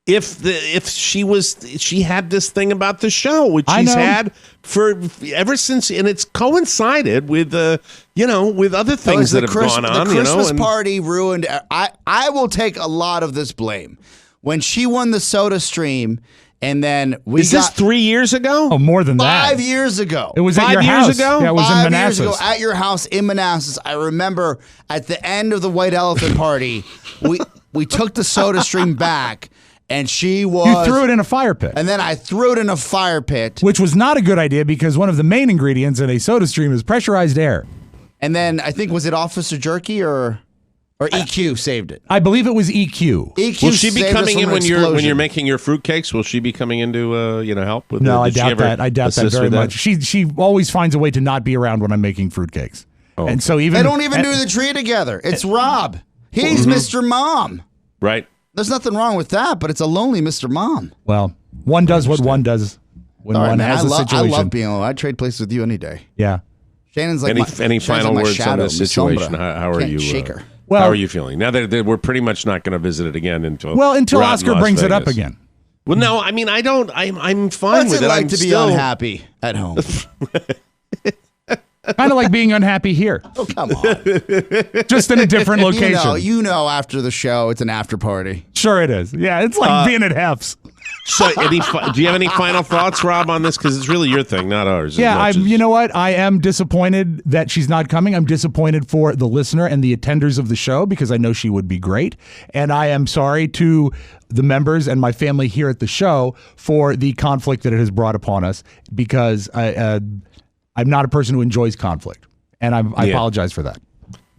S2: if she had this thing about the show, which she's had for ever since, and it's coincided with with other things that have gone on.
S4: The Christmas party ruined. I will take a lot of this blame when she won the Soda Stream. And then
S2: this 3 years ago?
S3: Oh, more than that.
S4: 5 years ago.
S3: It was at your house. Yeah, it was in Manassas.
S4: 5 years ago at your house in Manassas. I remember at the end of the White Elephant party, we took the Soda Stream back. And she was...
S3: You threw it in a fire pit.
S4: And then I threw it in a fire pit.
S3: Which was not a good idea because one of the main ingredients in a Soda Stream is pressurized air.
S4: And then I think, was it Officer Jerky or EQ saved it?
S3: I believe it was EQ.
S4: EQ
S2: will she be coming in when
S4: explosion.
S2: you're making your fruitcakes? Will she be coming in to help with?
S3: No, I doubt that. I doubt that very much. She always finds a way to not be around when I'm making fruitcakes.
S2: Oh,
S3: and so even
S4: they don't even do the tree together. It's Rob. He's Mr. Mom.
S2: Right.
S4: There's nothing wrong with that, but it's a lonely Mr. Mom.
S3: Well, one does what one does when one has a situation.
S4: I love being alone. I'd trade places with you any day.
S3: Yeah.
S4: Shannon's like
S2: any final words on this situation? How are you?
S4: Shake her.
S2: How are you feeling now that we're pretty much not going to visit it again until
S3: Oscar brings it up again?
S2: Well, no, I mean I'm fine with it.
S4: What's it like to be unhappy at home?
S3: Kind of like being unhappy here.
S4: Oh, come on.
S3: Just in a different location.
S4: You know, after the show, it's an after party.
S3: Sure it is. Yeah, it's like being at Hef's.
S2: So, do you have any final thoughts, Rob, on this? Because it's really your thing, not ours.
S3: Yeah, you know what? I am disappointed that she's not coming. I'm disappointed for the listener and the attenders of the show because I know she would be great. And I am sorry to the members and my family here at the show for the conflict that it has brought upon us because I'm not a person who enjoys conflict, and I apologize for that.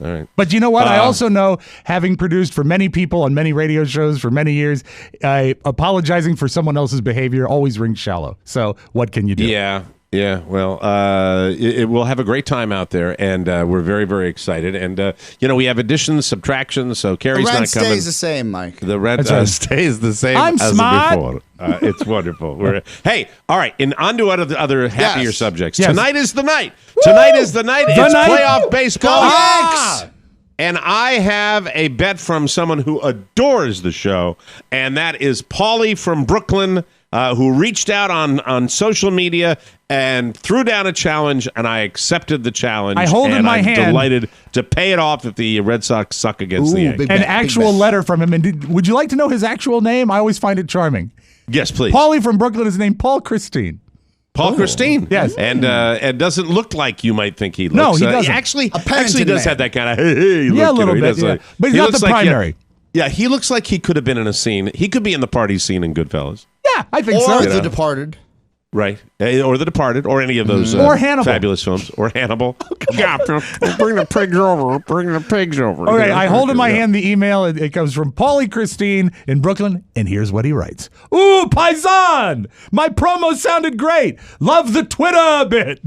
S2: All right.
S3: But you know what? I also know, having produced for many people on many radio shows for many years, apologizing for someone else's behavior always rings shallow. So what can you do?
S2: Yeah. Well, we'll have a great time out there, and we're very, very excited. And we have additions, subtractions. So Carrie's not coming.
S4: The rent stays the same, Mike.
S2: The rent stays the same
S3: I'm
S2: as
S3: smart.
S2: before. It's wonderful. Hey, all right. And on to other happier subjects.
S3: Yes.
S2: Tonight is the night. Tonight is the night. It's playoff baseball. And I have a bet from someone who adores the show, and that is Paulie from Brooklyn, who reached out on social media and threw down a challenge, and I accepted the challenge.
S3: I hold in my hand.
S2: I'm delighted to pay it off if the Red Sox suck against the Yankees.
S3: An actual letter from him. And would you like to know his actual name? I always find it charming.
S2: Yes, please.
S3: Paulie from Brooklyn is named Paul Christine.
S2: Paul Christine.
S3: Yes.
S2: And it doesn't look like you might think he looks.
S3: No, he doesn't.
S2: He actually does have that kind of hey look.
S3: Yeah, a little bit. Yeah. But he's not the primary.
S2: Yeah, he looks like he could have been in a scene. He could be in the party scene in Goodfellas.
S3: Yeah, I think
S4: or
S3: so.
S4: The Departed.
S2: Right. Or The Departed, or any of those
S3: or Hannibal.
S2: fabulous films. Or Hannibal. Yeah, bring the pigs over. Bring the pigs over.
S3: Okay, I hold in my hand the email. It comes from Paulie Christine in Brooklyn, and here's what he writes. Ooh, Paisan! My promo sounded great. Love the Twitter bit.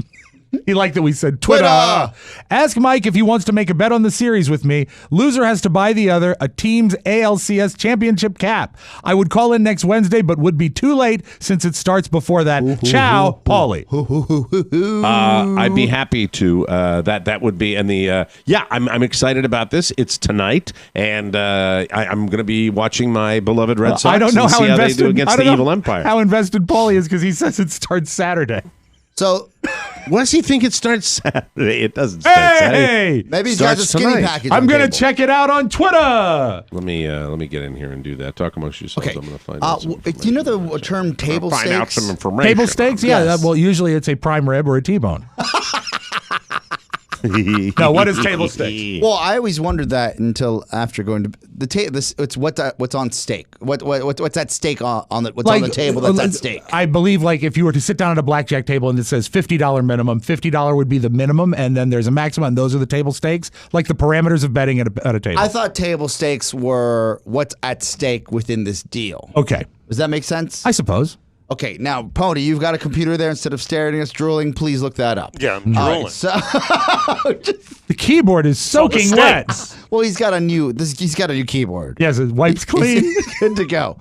S3: He liked that we said Twitter. Ask Mike if he wants to make a bet on the series with me. Loser has to buy the other a team's ALCS championship cap. I would call in next Wednesday, but would be too late since it starts before that. Ciao, Paulie.
S2: I'd be happy to. That would be, and the I'm excited about this. It's tonight, and I'm going to be watching my beloved Red Sox.
S3: I don't know how
S2: they do against the Evil Empire.
S3: How invested Paulie is because he says it starts Saturday.
S4: So,
S2: what does he think it starts Saturday? It doesn't start Saturday.
S3: Hey,
S4: maybe he's got a skinny package.
S3: I'm going to check it out on Twitter.
S2: Let me get in here and do that. Talk amongst yourselves.
S4: Okay.
S2: I'm going to find out.
S4: Do you know the term table steaks?
S2: Find out some information.
S3: Table steaks? Yeah.
S4: Yes.
S3: Well, usually it's a prime rib or a T-bone. No, what is table steak?
S4: Well, I always wondered that until after going to the table. It's what's on steak. What's that steak on the on the table? That's that steak.
S3: I believe, like, if you were to sit down at a blackjack table and it says $50 minimum, $50 would be the minimum, and then there's a maximum, and those are the table stakes, like the parameters of betting at a table.
S4: I thought table stakes were what's at stake within this deal.
S3: Okay,
S4: does that make sense?
S3: I suppose.
S4: Okay, now, Pony, you've got a computer there. Instead of staring at us drooling, please look that up.
S6: Yeah, I'm drooling.
S4: Right, so
S3: the keyboard is soaking wet.
S4: Well, he's got a new keyboard.
S3: Yes, it wipes clean.
S4: He's good to go.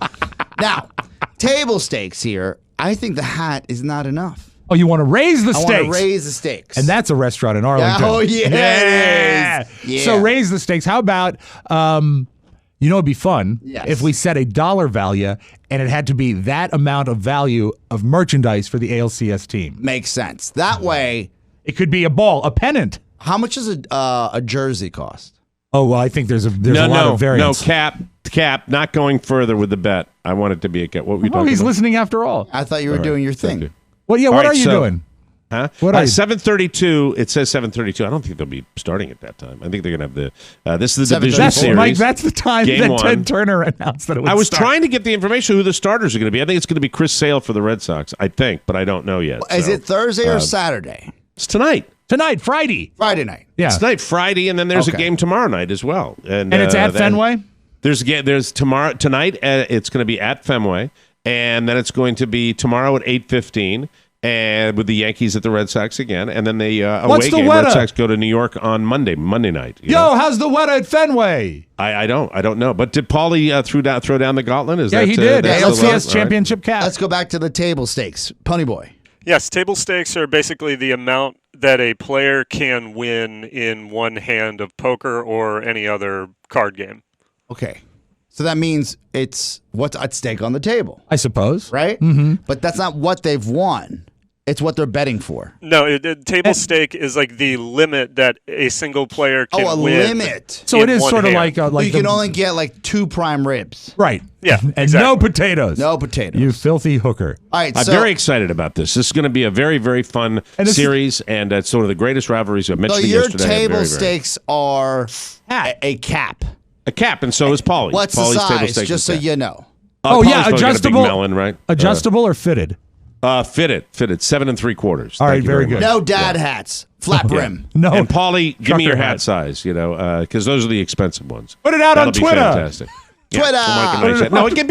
S4: Now, table stakes here. I think the hat is not enough.
S3: Oh, you want to raise the stakes?
S4: I want to raise the stakes.
S3: And that's a restaurant in Arlington.
S4: Oh, yeah.
S3: Yeah. So raise the stakes. How about, it'd be fun if we set a dollar value and it had to be that amount of value of merchandise for the ALCS team.
S4: Makes sense. That way.
S3: It could be a ball, a pennant.
S4: How much does a jersey cost?
S3: Oh, well, I think there's a lot of variance.
S2: No, cap, not going further with the bet. I want it to be a cap. What were we talking
S3: he's
S2: about?
S3: listening after all.
S4: I thought you were doing your thing.
S3: What are you doing?
S2: Huh?
S3: What are you?
S2: 7:32. It says 7:32. I don't think they'll be starting at that time. I think they're going to have the. This is the division series.
S3: Mike, that's the time
S2: Game
S3: that Ted Turner announced that it would
S2: I was
S3: start.
S2: trying to get the information who the starters are going to be. I think it's going to be Chris Sale for the Red Sox. I think, but I don't know yet.
S4: Is it Thursday or Saturday?
S2: It's tonight.
S3: Tonight, Friday.
S4: Friday night.
S3: Yeah.
S2: It's tonight, Friday, and then there's a game tomorrow night as well. And
S3: it's at Fenway?
S2: There's tomorrow tonight. It's going to be at Fenway, and then it's going to be tomorrow at 8:15. And with the Yankees at the Red Sox again, and then the away game. Red Sox go to New York on Monday night.
S3: How's the weather at Fenway?
S2: I don't know. But did Paulie throw down the gauntlet?
S3: He did. ALCS championship cap.
S4: Let's go back to the table stakes, Pony Boy.
S6: Yes, table stakes are basically the amount that a player can win in one hand of poker or any other card game.
S4: Okay. So that means it's what's at stake on the table.
S3: I suppose.
S4: Right? Mm-hmm. But that's not what they've won. It's what they're betting for.
S6: No, table stake is like the limit that a single player can win.
S4: Oh, a limit.
S3: So it is sort of like
S4: you can only get like 2 prime ribs.
S3: Right.
S6: Yeah,
S3: and
S6: exactly.
S3: no potatoes.
S4: No potatoes.
S3: You filthy hooker.
S4: All right,
S2: I'm very excited about this. This is going to be a very, very fun series, and it's sort of the greatest rivalries. I mentioned it yesterday.
S4: So your table stakes are a cap.
S2: A cap, and so is Paulie.
S4: What's
S2: Paulie's
S4: the size,
S2: table stakes
S4: just so you know?
S3: Adjustable.
S2: Melon, right?
S3: Adjustable or fitted?
S2: Fitted 7 3/4.
S3: All right, very good.
S4: No dad hats, flat brim.
S3: No.
S2: And Paulie, give me your
S3: Trucker
S2: hat size, because those are the expensive ones.
S3: Put it out
S2: That'll
S3: on
S2: be
S3: Twitter.
S2: Fantastic.
S4: Twitter.
S2: No, it can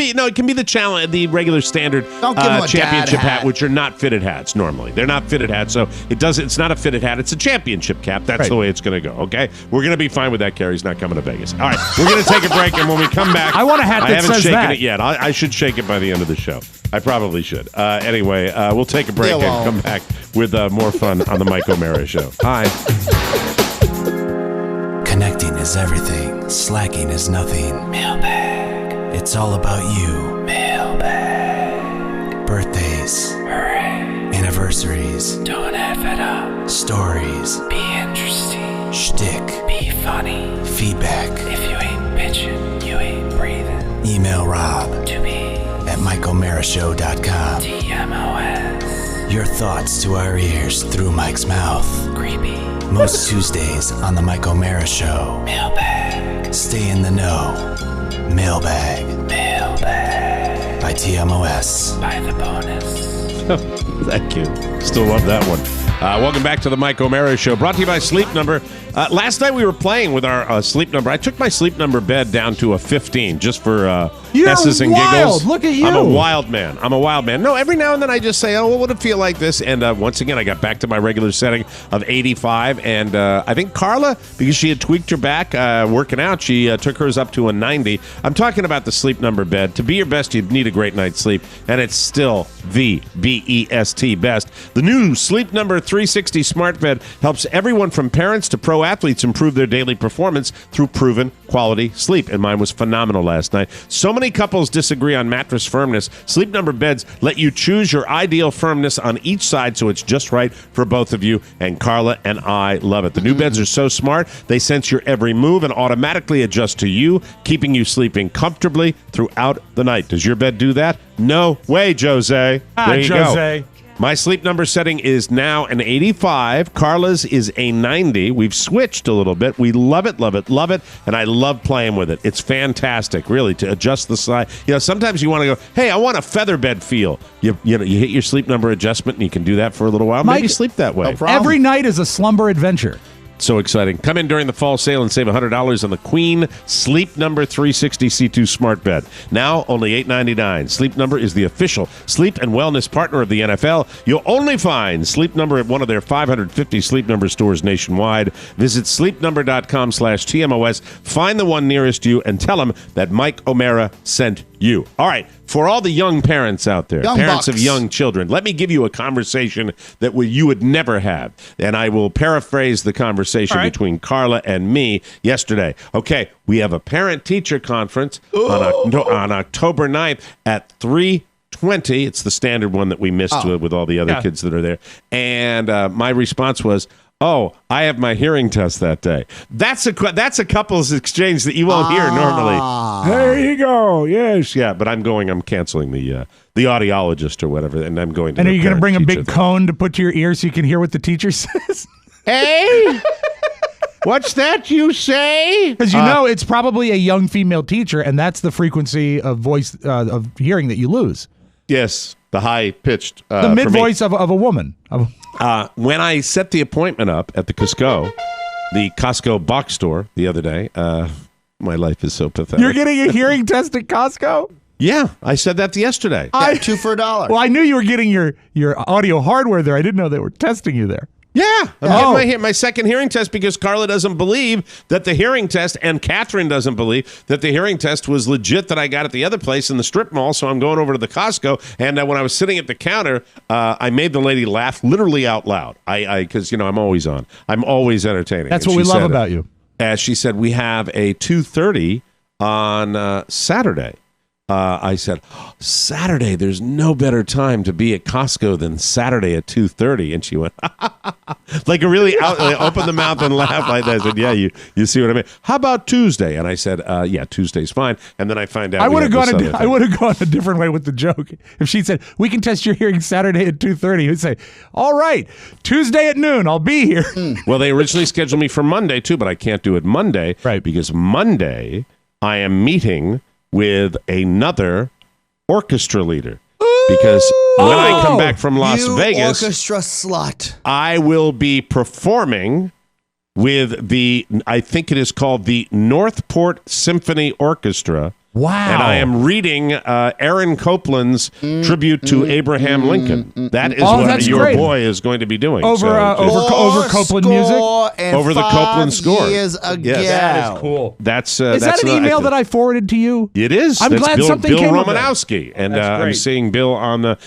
S2: be the challenge, the regular standard
S4: Don't give him a
S2: championship
S4: dad hat.
S2: which are not fitted hats normally. They're not fitted hats, so it's not a fitted hat. It's a championship cap. That's the way it's going to go. Okay, we're going to be fine with that. Carrie's not coming to Vegas. All right, we're going to take a break, and when we come back,
S3: I want a hat that
S2: I haven't
S3: says
S2: shaken
S3: that.
S2: it yet. I should shake it by the end of the show. I probably should. Anyway, we'll take a break and come back with more fun on the Mike O'Mara Show. Hi.
S14: Connecting is everything. Slacking is nothing. Mailbag. It's all about you. Mailbag. Birthdays. Hooray. Anniversaries. Don't F it up. Stories. Be interesting. Shtick. Be funny. Feedback. If you ain't bitching, you ain't breathing. Email Rob. To be. At MikeO'MaraShow.com. TMOS. Your thoughts to our ears through Mike's mouth. Creepy. Most Tuesdays on the Mike O'Mara Show. Mailbag. Stay in the know. Mailbag. Mailbag. by TMOS.
S12: By the bonus.
S2: Thank you. Still love that one. Welcome back to the Mike O'Mara Show, brought to you by Sleep Number. Last night we were playing with our Sleep Number. I took my Sleep Number bed down to a 15 just for S's and giggles.
S3: Look at you.
S2: I'm a wild man. No, every now and then I just say, oh, what would it feel like this? And once again, I got back to my regular setting of 85. And I think Carla, because she had tweaked her back working out, she took hers up to a 90. I'm talking about the Sleep Number bed. To be your best, you need a great night's sleep. And it's still the BEST best. The new Sleep Number 360 smart bed helps everyone from parents to pro athletes improve their daily performance through proven quality sleep. And mine was phenomenal last night. So many couples disagree on mattress firmness. Sleep Number beds let you choose your ideal firmness on each side so it's just right for both of you. And Carla and I love it. The new beds are so smart. They sense your every move and automatically adjust to you, keeping you sleeping comfortably throughout the night. Does your bed do that? No way, Jose. There you
S3: Jose.
S2: go. My Sleep Number setting is now an 85. Carla's is a 90. We've switched a little bit. We love it, love it, love it, and I love playing with it. It's fantastic, really, to adjust the side. You know, sometimes you want to go, hey, I want a feather bed feel. You hit your Sleep Number adjustment, and you can do that for a little while.
S3: Mike,
S2: maybe sleep that way.
S3: No problem. Every night is a slumber adventure.
S2: So exciting. Come in during the fall sale and save $100 on the Queen Sleep Number 360 C2 smart bed. Now only $8.99. Sleep Number is the official sleep and wellness partner of the NFL. You'll only find Sleep Number at one of their 550 Sleep Number stores nationwide. Visit sleepnumber.com/TMOS. Find the one nearest you and tell them that Mike O'Mara sent you. All right. For all the young parents out there, parents of young children, let me give you a conversation that you would never have. And I will paraphrase the conversation between Carla and me yesterday. Okay, we have a parent-teacher conference on October 9th at 3:20. It's the standard one that we missed with all the other kids that are there. And my response was, oh, I have my hearing test that day. That's a couple's exchange that you won't hear normally. There you go. Yes, yeah. But I'm canceling the audiologist or whatever, and I'm going to.
S3: And are you going to bring a big cone to put to your ear so you can hear what the teacher says?
S2: Hey, what's that you say?
S3: Because it's probably a young female teacher, and that's the frequency of voice of hearing that you lose.
S2: Yes, the high pitched.
S3: The mid voice of a woman.
S2: When I set the appointment up at the Costco box store the other day, my life is so pathetic.
S3: You're getting a hearing test at Costco?
S2: Yeah, I said that yesterday.
S4: Two for $1.
S3: Well, I knew you were getting your audio hardware there. I didn't know they were testing you there.
S2: Yeah, I'm getting my second hearing test because Carla doesn't believe that the hearing test, and Catherine doesn't believe that the hearing test was legit that I got at the other place in the strip mall, so I'm going over to the Costco, and when I was sitting at the counter, I made the lady laugh literally out loud, because, I'm always on. I'm always entertaining.
S3: That's what we love about you.
S2: As she said, we have a 2:30 on Saturday. I said, Saturday, there's no better time to be at Costco than Saturday at 2:30. And she went, like a really open the mouth and laugh like that. I said, yeah, you see what I mean? How about Tuesday? And I said, yeah, Tuesday's fine. And then I find out
S3: I would have gone a different way with the joke. If she said, we can test your hearing Saturday at 2:30, you'd say, all right, Tuesday at noon, I'll be here.
S2: Well, they originally scheduled me for Monday, too, but I can't do it Monday. Right. Because Monday, I am meeting with another orchestra leader. Because when I come back from Las Vegas,
S4: orchestra slut,
S2: I will be performing with I think it is called the Northport Symphony Orchestra.
S3: Wow.
S2: And I am reading Aaron Copland's tribute to Abraham Lincoln. That is what your boy is going to be doing.
S3: Over Copland music?
S2: Over the Copland score.
S4: Years ago.
S2: Yes.
S3: That is cool.
S2: Is
S3: that an email that I forwarded to you?
S2: It is.
S3: I'm glad something
S2: Bill
S3: came
S2: Romanowski. And I'm seeing Bill on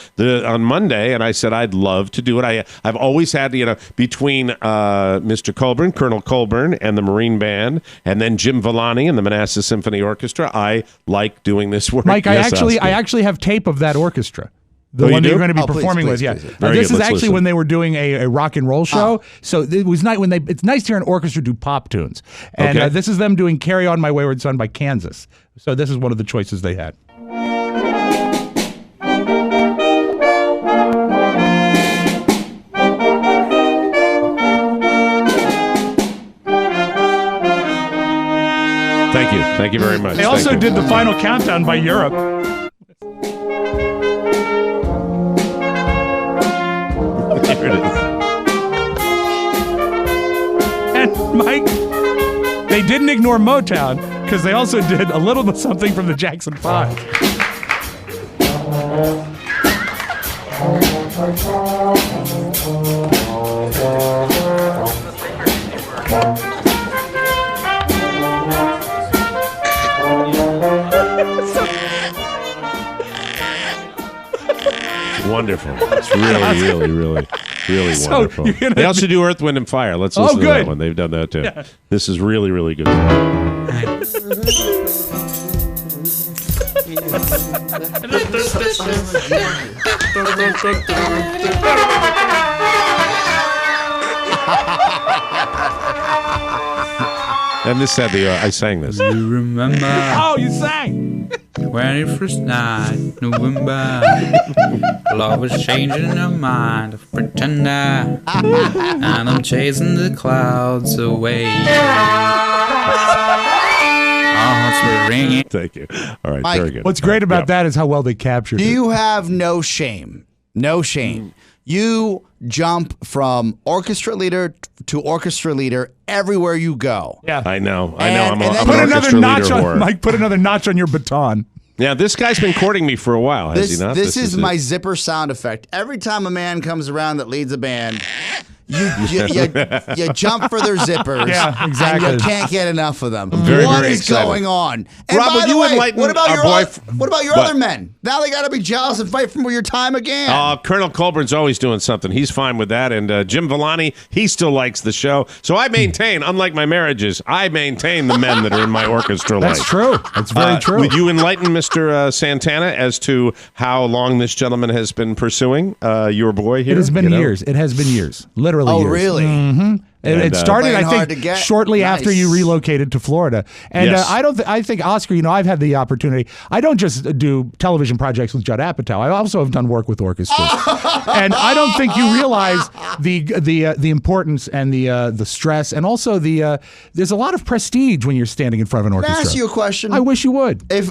S2: Monday, and I said I'd love to do it. I've always had, between Mr. Colburn, Colonel Colburn, and the Marine Band, and then Jim Villani and the Manassas Symphony Orchestra, I like doing this work.
S3: Mike, I actually have tape of that orchestra. The one that you're going to be performing with, yeah. This is actually when they were doing a rock and roll show. So it was nice it's nice to hear an orchestra do pop tunes. And this is them doing "Carry On My Wayward Son" by Kansas. So this is one of the choices they had.
S2: Thank you very much.
S3: They also did the Final Countdown by Europe. ignore Motown because they also did a little something from the Jackson 5.
S2: Wonderful. It's really wonderful. They also do Earth, Wind, and Fire. Let's listen to that one. They've done that too. Yeah. This is really, really good. And this had I sang this.
S15: You remember?
S3: Oh, you sang.
S15: 21st night, November. Love is changing her mind of pretender. And I'm chasing the clouds away. Our hearts were ringing.
S2: Thank you. All right,
S4: Mike,
S2: very good.
S3: What's great about that is how well they captured it.
S4: You have no shame. No shame. You jump from orchestra leader to orchestra leader everywhere you go.
S3: Yeah,
S2: I know.
S4: And
S2: I'm
S3: put
S2: an
S3: another
S2: orchestra
S3: notch
S2: leader
S3: on
S2: whore.
S3: Mike. Put another notch on your baton.
S2: Yeah, this guy's been courting me for a while, has he not?
S4: This is
S2: it.
S4: my zipper sound effect. Every time a man comes around that leads a band, you jump for their zippers.
S3: Yeah, exactly.
S4: And you can't get enough of them.
S2: Very,
S4: What
S2: very
S4: is
S2: excited.
S4: going on? And
S2: Rob,
S4: by
S2: would
S4: the
S2: you
S4: way,
S2: enlighten
S4: what about
S2: our
S4: your
S2: boy?
S4: what about your other men? Now they got to be jealous and fight for your time again.
S2: Colonel Colburn's always doing something. He's fine with that. And Jim Villani, he still likes the show. So I maintain, unlike my marriages, I maintain the men that are in my orchestra life.
S3: That's true. That's very true.
S2: Would you enlighten Mr. Santana as to how long this gentleman has been pursuing your boy here?
S3: It has been years. It has been years. Literally years.
S4: Oh, really?
S3: Mm-hmm. It started,
S4: Playing
S3: I
S4: hard to
S3: think,
S4: get.
S3: shortly
S4: Nice.
S3: after you relocated to Florida. And
S2: Yes.
S3: I think, Oscar, I've had the opportunity. I don't just do television projects with Judd Apatow. I also have done work with orchestras. And I don't think you realize the importance and the stress, and also there's a lot of prestige when you're standing in front of an
S4: Can I
S3: orchestra.
S4: ask you a question?
S3: I wish you would.
S4: If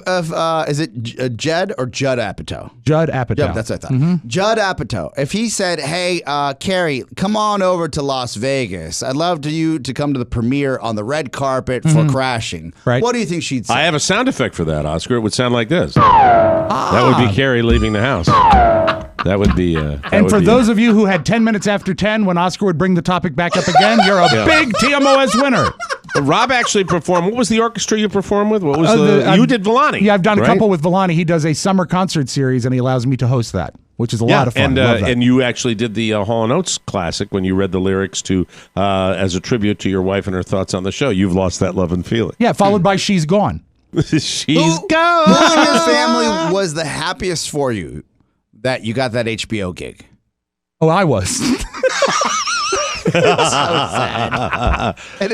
S4: is it Jed or Judd Apatow?
S3: Judd Apatow.
S4: Yep, that's what I thought. Judd Apatow. If he said, "Hey, Carrie, come on over to Las Vegas. I'd love you to come to the premiere on the red carpet for Crashing."
S3: Right.
S4: What do you think she'd say?
S2: I have a sound effect for that, Oscar. It would sound like this. That would be Carrie leaving the house. That would be.
S3: And for those of you who had 10 minutes after 10 when Oscar would bring the topic back up again, you're a big TMOS winner.
S2: Rob actually performed. What was the orchestra you performed with? What was you did Villani?
S3: Yeah, I've done a
S2: right?
S3: couple with Villani. He does a summer concert series, and he allows me to host that, which is a lot of fun.
S2: And you actually did the Hall & Oates classic when you read the lyrics to as a tribute to your wife and her thoughts on the show. You've lost that love and feeling.
S3: Yeah, followed by She's Gone.
S2: She's
S4: Who in your family was the happiest for you that you got that HBO gig?
S3: Oh, I was.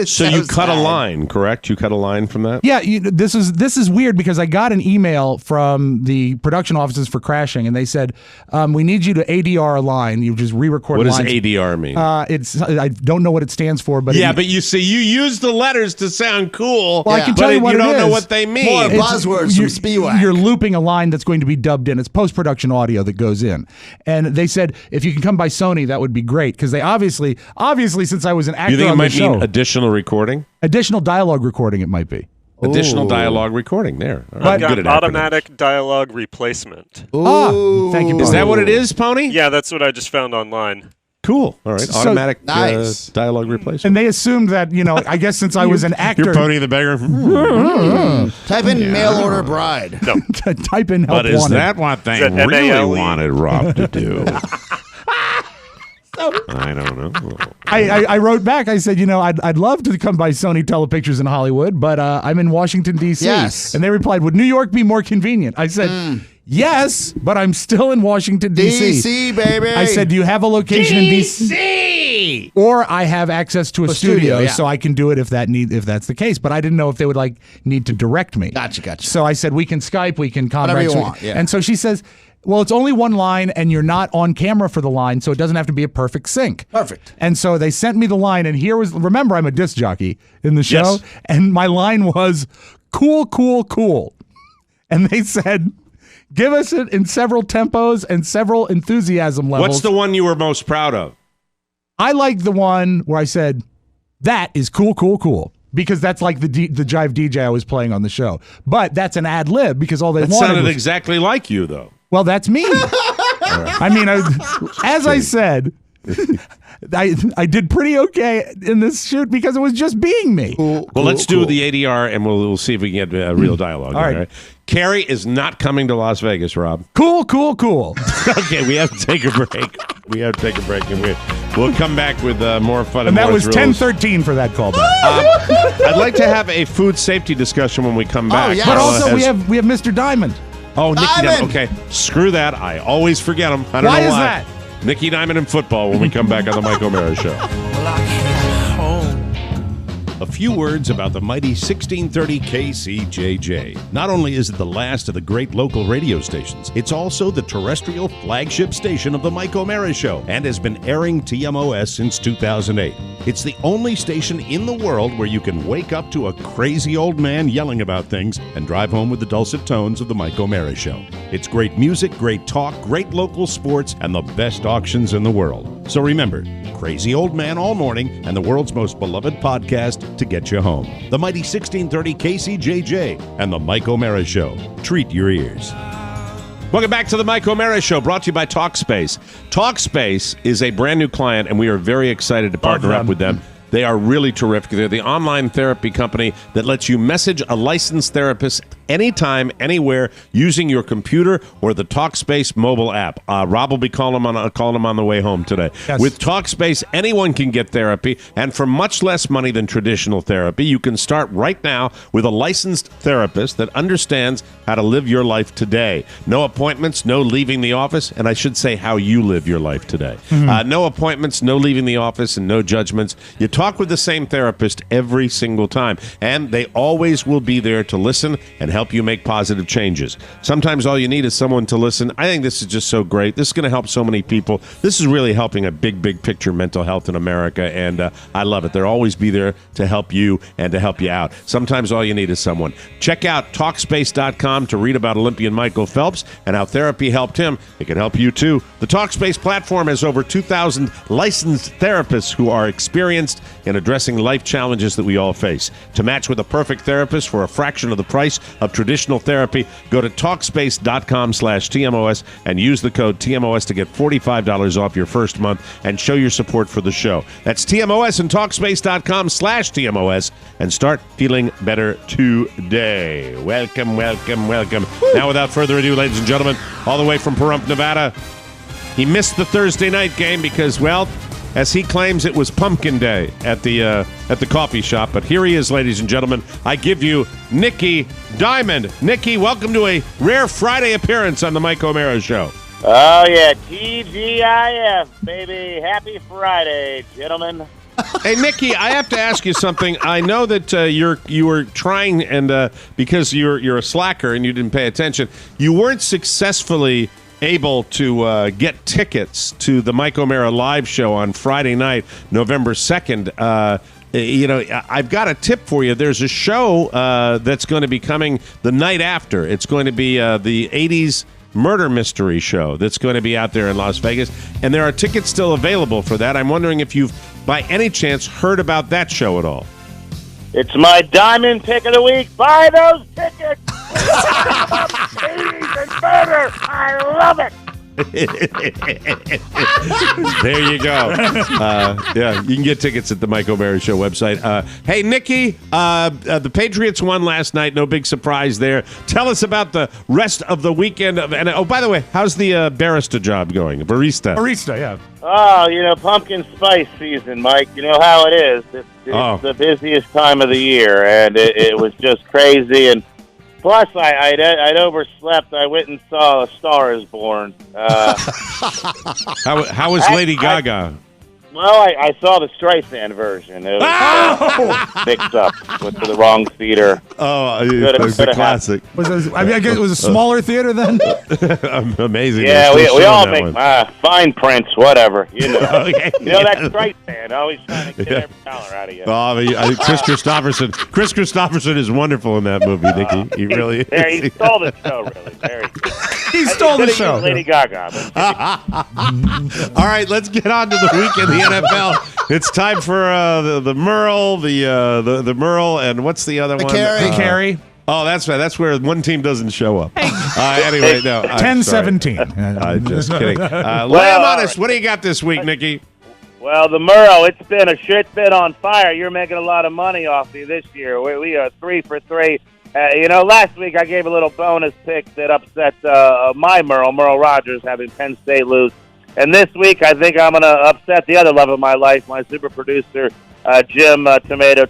S2: So you cut a line, correct? You cut a line from that?
S3: Yeah, this is weird because I got an email from the production offices for Crashing, and they said, we need you to ADR a line. You just re-record
S2: What does
S3: lines.
S2: ADR mean?
S3: I don't know what it stands for, but
S2: but you see, you use the letters to sound cool.
S3: Well, I can tell you what
S2: you don't
S3: it
S2: know
S3: is.
S2: what they mean.
S4: More buzzwords from Spiewak.
S3: You're looping a line that's going to be dubbed in. It's post-production audio that goes in. And they said, if you can come by Sony, that would be great. Because they obviously, since I was an actor
S2: You think it
S3: on the
S2: might
S3: show,
S2: mean additional recording?
S3: additional dialogue recording it might be.
S2: Additional dialogue recording there. All right,
S6: I've got
S2: good at acronyms.
S6: automatic dialogue replacement.
S3: Thank you.
S2: Is that what it is, Pony?
S6: Yeah, that's what I just found online.
S2: Cool. All right.
S3: So-
S2: Automatic
S4: Nice.
S2: dialogue replacement.
S3: And they assumed that, I guess since I was an actor.
S2: You're Pony the Beggar.
S4: Type in mail order bride.
S6: No.
S3: Type in help
S2: But is
S3: wanted.
S2: that what they
S6: Is that
S2: really
S6: MALE?
S2: wanted Rob to do? I don't know.
S3: I wrote back. I said, I'd love to come by Sony Telepictures in Hollywood, but I'm in Washington, D.C.
S4: Yes.
S3: And they replied, would New York be more convenient? I said, yes, but I'm still in Washington, D.C.
S4: D.C., baby.
S3: I said, do you have a location in D.C.? Or I have access to a studio,
S4: yeah.
S3: so I can do it if that's the case. But I didn't know if they would need to direct me.
S4: Gotcha.
S3: So I said, we can Skype, we can
S4: Whatever
S3: contact.
S4: you want, yeah.
S3: And so she says, well, it's only one line, and you're not on camera for the line, so it doesn't have to be a perfect sync.
S4: Perfect.
S3: And so they sent me the line, and remember, I'm a disc jockey in the show,
S2: Yes.
S3: and my line was, cool, cool, cool. And they said, give us it in several tempos and several enthusiasm levels.
S2: What's the one you were most proud of?
S3: I like the one where I said, that is cool, cool, cool. because that's like the jive DJ I was playing on the show. But that's an ad lib because all they wanted
S2: sounded
S3: was,
S2: exactly like you, though.
S3: Well, that's me. I mean, as I said, I did pretty okay in this shoot because it was just being me.
S2: Well, let's do the ADR, and we'll see if we can get real dialogue.
S3: All right.
S2: Carrie is not coming to Las Vegas, Rob.
S3: Cool.
S2: Okay, we have to take a break. And we'll come back with more fun.
S3: And that
S2: more
S3: was
S2: thrills.
S3: 10:13 for that callback.
S2: I'd like to have a food safety discussion when we come back.
S3: But also, we have Mr. Diamond.
S2: Oh, Nikki Diamond. Okay, screw that. I always forget him. I don't know why.
S3: Why is that?
S2: Nikki Diamond in football when we come back on the Mike O'Mara Show. A few words about the mighty 1630 KCJJ. Not only is it the last of the great local radio stations, it's also the terrestrial flagship station of the Mike O'Mara Show and has been airing TMOS since 2008. It's the only station in the world where you can wake up to a crazy old man yelling about things and drive home with the dulcet tones of the Mike O'Mara Show. It's great music, great talk, great local sports, and the best auctions in the world. So remember, crazy old man all morning and the world's most beloved podcast to get you home. The mighty 1630 KCJJ and the Mike O'Mara Show. Treat your ears. Welcome back to the Mike O'Mara Show, brought to you by Talkspace. Talkspace is a brand new client, and we are very excited to partner up with them. They are really terrific. They're the online therapy company that lets you message a licensed therapist anytime, anywhere, using your computer or the Talkspace mobile app. Rob will be calling them on the way home today.
S3: Yes.
S2: With Talkspace, anyone can get therapy, and for much less money than traditional therapy, you can start right now with a licensed therapist that understands how to live your life today. No appointments, no leaving the office, and I should say how you live your life today. No appointments, no leaving the office, and no judgments. You talk with the same therapist every single time, and they always will be there to listen and help you make positive changes. Sometimes all you need is someone to listen. I think this is just so great. This is going to help so many people. This is really helping a big picture mental health in America, and I love it. They'll always be there to help you and to help you out. Sometimes all you need is someone. Check out Talkspace.com to read about Olympian Michael Phelps and how therapy helped him. It can help you too. The Talkspace platform has over 2,000 licensed therapists who are experienced in addressing life challenges that we all face. To match with a perfect therapist for a fraction of the price of traditional therapy, go to Talkspace.com/TMOS and use the code TMOS to get $45 off your first month and show your support for the show. That's TMOS and Talkspace.com/TMOS and start feeling better today. Welcome. Now, without further ado, ladies and gentlemen, all the way from Pahrump, Nevada, he missed the Thursday night game because, well, as he claims, it was Pumpkin Day at the coffee shop. But here he is, ladies and gentlemen. I give you Nikki Diamond. Nikki, welcome to a rare Friday appearance on the Mike O'Mara Show.
S16: Oh, yeah. TGIF, baby. Happy Friday, gentlemen.
S2: Hey, Nikki, I have to ask you something. I know that you were trying, and because you're a slacker and you didn't pay attention, you weren't successfully able to get tickets to the Mike O'Mara live show on Friday night, November 2nd. I've got a tip for you. There's a show that's going to be coming the night after. It's going to be the 80s murder mystery show that's going to be out there in Las Vegas, and there are tickets still available for that. I'm wondering if you've, by any chance, heard about that show at all.
S16: It's my diamond pick of the week. Buy those tickets! 80s and murder! I love it!
S2: There you go. Yeah, you can get tickets at the Mike O'Mara Show website. Hey, Nikki, the Patriots won last night. No big surprise there. Tell us about the rest of the weekend. And oh, by the way, how's the barista job going? Barista, yeah.
S16: Oh, pumpkin spice season, Mike. You know how it is. It's the busiest time of the year, and it was just crazy. And plus, I'd overslept. I went and saw A Star Is Born.
S2: How was Lady Gaga?
S16: I saw the Streisand version. It was mixed up with the wrong theater.
S2: Oh, it was a classic.
S3: I guess it was a smaller theater then?
S2: Amazing.
S16: Yeah, we all make fine prints, whatever. You know,
S2: Okay.
S16: You know that Streisand always trying to get every dollar out of you.
S2: Chris Christopherson. Chris Christopherson is wonderful in that movie, Nikki. He really is.
S16: Yeah, he stole the show, really.
S3: He stole the show.
S16: Lady Gaga.
S2: All right, let's get on to the week in the NFL. It's time for the Merle, the Merle, and what's the other one?
S3: Carrie.
S2: Oh, that's right. That's where one team doesn't show up. Anyway, no.
S3: 10-17.
S2: I'm just kidding. Lay 'em on us. What do you got this week, Nicky?
S16: Well, the Merle, it's been on fire. You're making a lot of money off me this year. We are 3 for 3. Last week I gave a little bonus pick that upset my Merle Rogers, having Penn State lose. And this week I think I'm going to upset the other love of my life, my super producer, Jim Amato.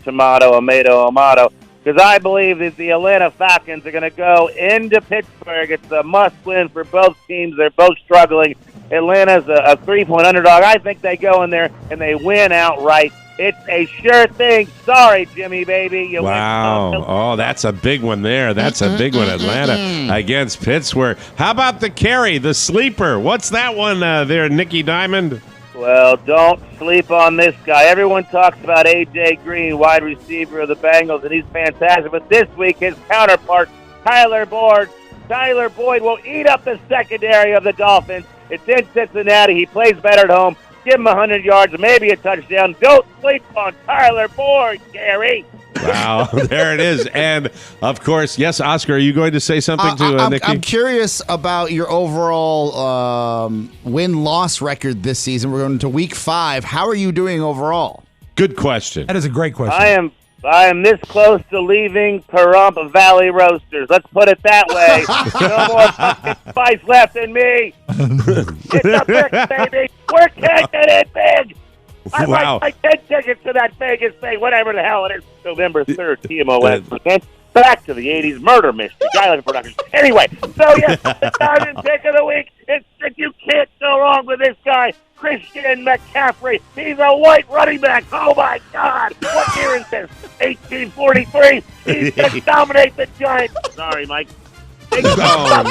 S16: Because I believe that the Atlanta Falcons are going to go into Pittsburgh. It's a must-win for both teams. They're both struggling. Atlanta's a 3-point underdog. I think they go in there and they win outright. It's a sure thing. Sorry, Jimmy, baby.
S2: Wow. Oh, that's a big one there. That's a big one, Atlanta against Pittsburgh. How about the Carrie, the sleeper? What's that one there, Nikki Diamond?
S16: Well, don't sleep on this guy. Everyone talks about A.J. Green, wide receiver of the Bengals, and he's fantastic. But this week, his counterpart, Tyler Boyd will eat up the secondary of the Dolphins. It's in Cincinnati. He plays better at home. Give him 100 yards, maybe a touchdown. Don't sleep on Tyler Boyd, Gary.
S2: Wow, there it is. And, of course, yes, Oscar, are you going to say something to Nikki?
S4: I'm curious about your overall win-loss record this season. We're going to week 5. How are you doing overall?
S2: Good question.
S3: That is a great question.
S16: I am this close to leaving Pahrump Valley Roasters. Let's put it that way. No more fucking spice left in me. Get the pick, baby. We're kicking it big. I like 10 tickets to that Vegas thing, whatever the hell it is. November 3rd, TMOS. Back to the 80s murder mystery. Guy Productions. Anyway, so yes, the Diamond pick of the week. You can't go wrong with this guy, Christian McCaffrey. He's a white running back. Oh, my God. What year is this? 1843. He's going to dominate the Giants. Sorry, Mike. Big stop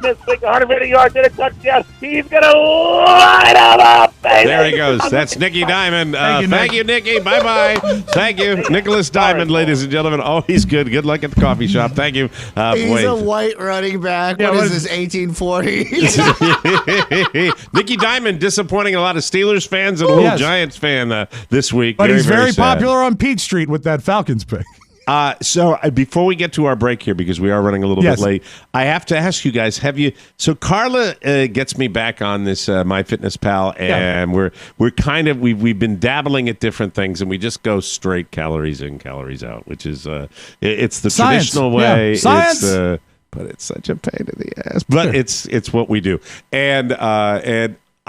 S16: this week, 150 yards and a touchdown. He's going to light him up, baby.
S2: There he goes. That's Nikki Diamond. Thank you, Nikki. Bye-bye. Thank you. Nicholas Diamond, ladies and gentlemen. Oh, he's good. Good luck at the coffee shop. Thank you.
S4: He's a white running back. What is this, 1840?
S2: Nikki Diamond disappointing a lot of Steelers fans and a little Giants fan this week.
S3: But he's very popular on Peach Street with that Falcons pick.
S2: So before we get to our break here, because we are running a little bit late, I have to ask you guys: So Carla gets me back on this MyFitnessPal, and we've been dabbling at different things, and we just go straight calories in, calories out, which is it's the traditional way.
S3: Yeah. Science.
S2: But it's such a pain in the ass. But it's what we do, and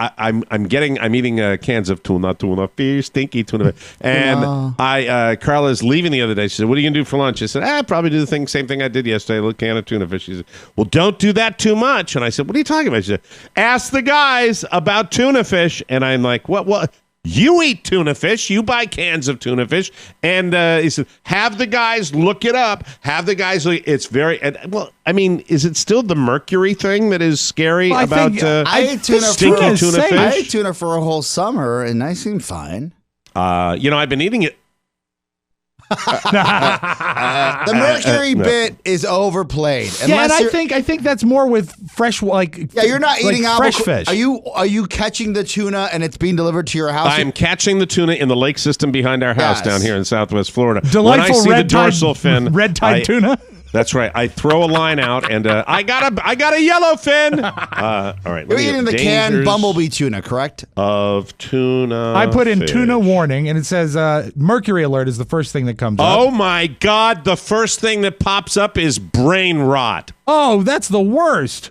S2: I'm eating cans of tuna fish, stinky tuna fish. And Carla's leaving the other day. She said, "What are you gonna do for lunch?" I said, "Probably do the same thing I did yesterday, a little can of tuna fish." She said, "Well, don't do that too much." And I said, "What are you talking about?" She said, "Ask the guys about tuna fish." And I'm like, "What? You eat tuna fish. You buy cans of tuna fish." And he said, "Have the guys look it up. Have the guys look. It's very is it still the mercury thing that is scary about
S4: I ate tuna
S2: stinky tuna fish?
S4: I ate tuna for a whole summer, and I seem fine.
S2: I've been eating it.
S4: The mercury bit is overplayed.
S3: And I think that's more with fresh,
S4: you're not eating
S3: fresh fish.
S4: Are you catching the tuna and it's being delivered to your house?
S2: I'm catching the tuna in the lake system behind our house down here in Southwest Florida.
S3: Delightful
S2: when I see the dorsal fin,
S3: red tide tuna.
S2: That's right. I throw a line out, and I got a yellow fin. All right.
S4: You're eating the canned bumblebee tuna, correct?
S2: Of tuna.
S3: I put in
S2: fish.
S3: tuna warning, and it says mercury alert is the first thing that comes up.
S2: Oh my God! The first thing that pops up is brain rot.
S3: Oh, that's the worst.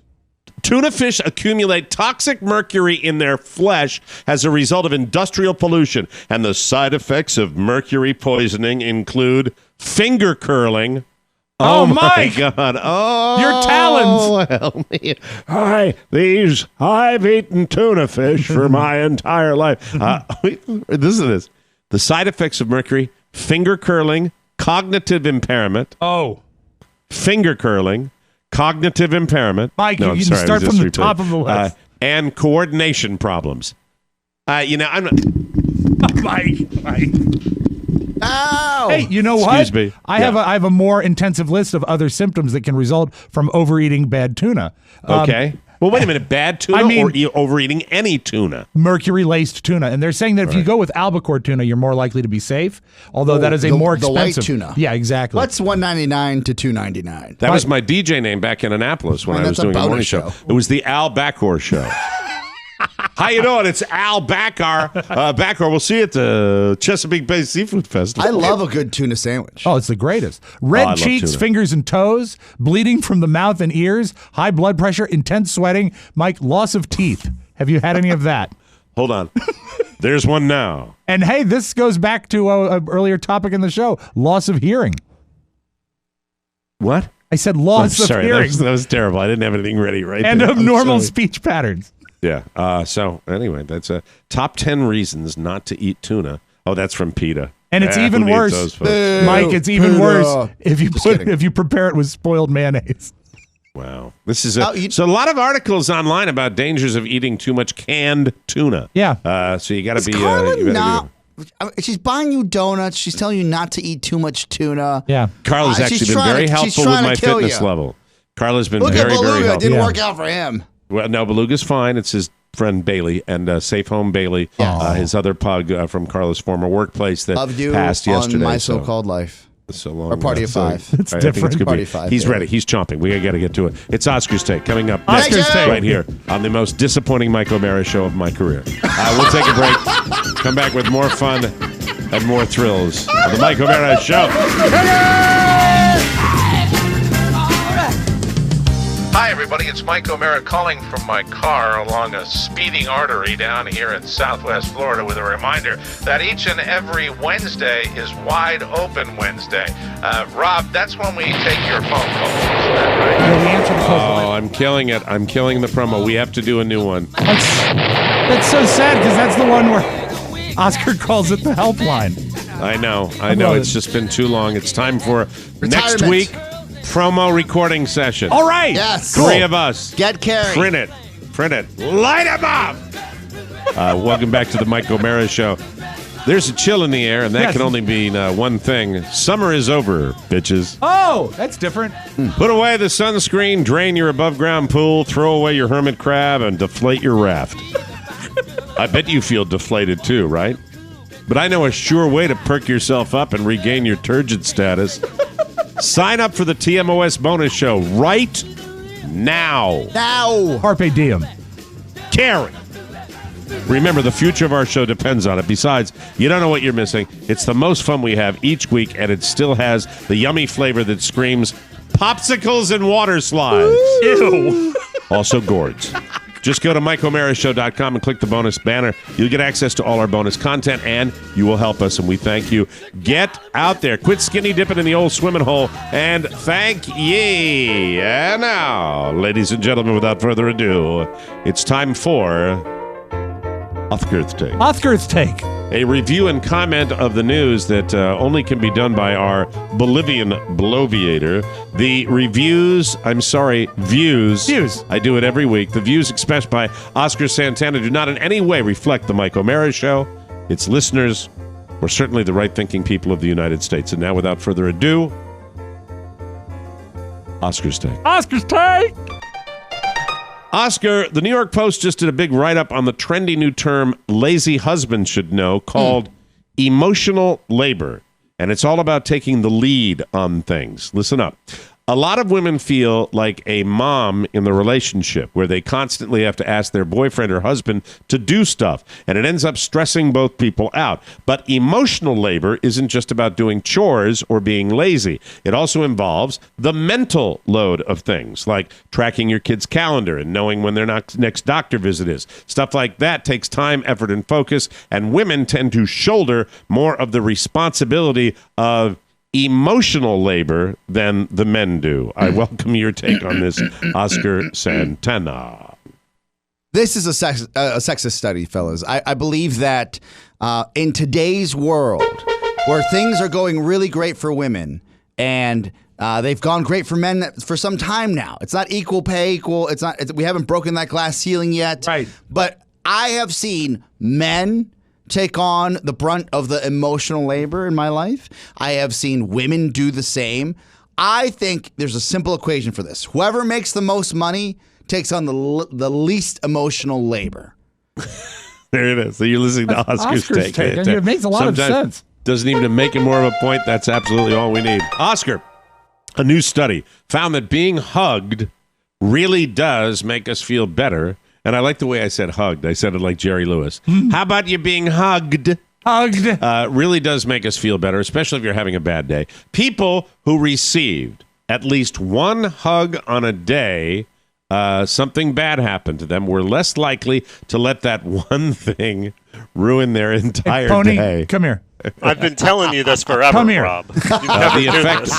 S2: Tuna fish accumulate toxic mercury in their flesh as a result of industrial pollution, and the side effects of mercury poisoning include finger curling.
S3: Oh my
S2: God! Oh,
S3: your talons!
S2: Help me! I've eaten tuna fish for my entire life. Listen to this: the side effects of mercury: finger curling, cognitive impairment.
S3: Oh,
S2: finger curling, cognitive impairment.
S3: Mike, you start from the top of the list.
S2: And coordination problems. I'm not.
S3: Mike.
S4: Ow!
S3: Hey, you know what?
S2: Excuse me.
S3: I have a more intensive list of other symptoms that can result from overeating bad tuna.
S2: Okay. Well, wait a minute. Bad tuna or overeating any tuna?
S3: Mercury-laced tuna. And they're saying that if you go with albacore tuna, you're more likely to be safe, although that is a more expensive.
S4: The white tuna.
S3: Yeah, exactly.
S4: What's $1.99 to $2.99?
S2: That was my DJ name back in Annapolis when I was doing a morning show. It was the Al Bacor Show. How you doing? It's Al Bacor. Bacor, we'll see you at the Chesapeake Bay Seafood Festival.
S4: I love a good tuna sandwich.
S3: Oh, it's the greatest. Red cheeks, fingers and toes, bleeding from the mouth and ears, high blood pressure, intense sweating, Mike, loss of teeth. Have you had any of that?
S2: Hold on. There's one now.
S3: And hey, this goes back to an earlier topic in the show, loss of hearing.
S2: What?
S3: I said loss of hearing.
S2: That was terrible. I didn't have anything ready right
S3: and
S2: there.
S3: abnormal speech patterns.
S2: Yeah. So anyway, that's top 10 reasons not to eat tuna. Oh, that's from PETA.
S3: And it's even worse, Mike. It's even worse if you prepare it with spoiled mayonnaise.
S2: Wow, this is so a lot of articles online about dangers of eating too much canned tuna.
S3: Yeah.
S2: So you got to be.
S4: She's buying you donuts. She's telling you not to eat too much tuna.
S3: Yeah.
S2: Carla's actually been very helpful with my fitness level. Carla's been very
S4: Beluga.
S2: Very helpful.
S4: It didn't work out for him.
S2: Well, no, Beluga's fine. It's his friend Bailey and Safe Home Bailey, his other pug from Carla's former workplace that passed yesterday.
S4: On My So-Called Life.
S2: So long.
S4: Or Party of Five.
S3: It's different.
S4: Party of Five.
S2: He's ready. He's chomping. We got to get to it. It's Oscar's Take coming up
S3: Oscar's Take
S2: right here on the most disappointing Mike O'Mara show of my career. We'll take a break. Come back with more fun and more thrills on the Mike O'Mara show.
S17: Hi, everybody. It's Mike O'Mara calling from my car along a speeding artery down here in Southwest Florida with a reminder that each and every Wednesday is Wide Open Wednesday. Rob, that's when we take your phone calls. Is that right?
S3: Yeah, we answer the phone.
S2: Oh, I'm killing it. I'm killing the promo. We have to do a new one.
S3: That's so sad because that's the one where Oscar calls it the helpline.
S2: I know. It's just been too long. It's time for next week. Promo recording session.
S3: All right.
S4: Yes.
S2: Three of us.
S4: Get Carrie.
S2: Print it. Light him up. Welcome back to the Mike O'Mara Show. There's a chill in the air, and that can only mean one thing. Summer is over, bitches.
S3: Oh, that's different.
S2: Put away the sunscreen, drain your above-ground pool, throw away your hermit crab, and deflate your raft. I bet you feel deflated too, right? But I know a sure way to perk yourself up and regain your turgid status. Sign up for the TMOS bonus show right now.
S3: Carpe diem.
S2: Carrie. Remember, the future of our show depends on it. Besides, you don't know what you're missing. It's the most fun we have each week, and it still has the yummy flavor that screams popsicles and water slides.
S3: Ew.
S2: Also gourds. Just go to MikeO'MaraShow.com and click the bonus banner. You'll get access to all our bonus content, and you will help us, and we thank you. Get out there. Quit skinny dipping in the old swimming hole, and thank ye. And now, ladies and gentlemen, without further ado, it's time for Oscar's Take.
S3: Oscar's Take.
S2: A review and comment of the news that only can be done by our Bolivian bloviator. The views. I do it every week. The views expressed by Oscar Santana do not in any way reflect the Mike O'Mara Show, its listeners, or certainly the right-thinking people of the United States. And now, without further ado, Oscar's Take.
S3: Oscar's Take!
S2: Oscar, the New York Post just did a big write-up on the trendy new term lazy husband should know called emotional labor. And it's all about taking the lead on things. Listen up. A lot of women feel like a mom in the relationship where they constantly have to ask their boyfriend or husband to do stuff, and it ends up stressing both people out. But emotional labor isn't just about doing chores or being lazy. It also involves the mental load of things, like tracking your kid's calendar and knowing when their next doctor visit is. Stuff like that takes time, effort, and focus, and women tend to shoulder more of the responsibility of emotional labor than the men do. I welcome your take on this, Oscar Santana.
S4: This is a sexist study, fellas. I believe that in today's world, where things are going really great for women, and they've gone great for men for some time now. It's not equal pay, equal. We haven't broken that glass ceiling yet.
S3: Right.
S4: But I have seen men take on the brunt of the emotional labor in my life. I have seen women do the same. I think there's a simple equation for this. Whoever makes the most money takes on the least emotional labor.
S2: There it is. So you're listening to Oscar's take.
S3: And it makes a lot of sense.
S2: Doesn't even make it more of a point. That's absolutely all we need. Oscar, a new study found that being hugged really does make us feel better. And I like the way I said hugged. I said it like Jerry Lewis. How about you being hugged?
S3: Hugged.
S2: Really does make us feel better, especially if you're having a bad day. People who received at least one hug on a day, something bad happened to them, were less likely to let that one thing ruin their entire day.
S3: Come here.
S6: I've been telling you this forever,
S3: Come here.
S6: Rob. The
S2: effect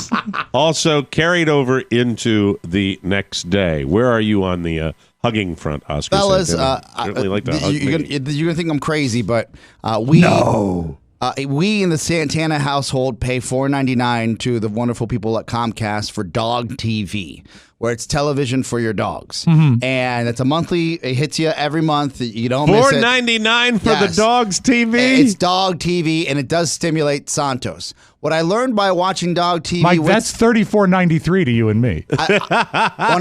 S2: also carried over into the next day. Where are you on the hugging front, Oscar?
S4: Fellas,
S2: certainly like to hug
S4: you're going to think I'm crazy, but we in the Santana household pay $4.99 to the wonderful people at Comcast for Dog TV, where it's television for your dogs. And it's a monthly, it hits you every month. You don't miss it.
S2: $4.99 for the dog's TV?
S4: It's dog TV, and it does stimulate Santos. What I learned by watching dog TV...
S3: Mike, that's $34.93 to you and me.
S4: When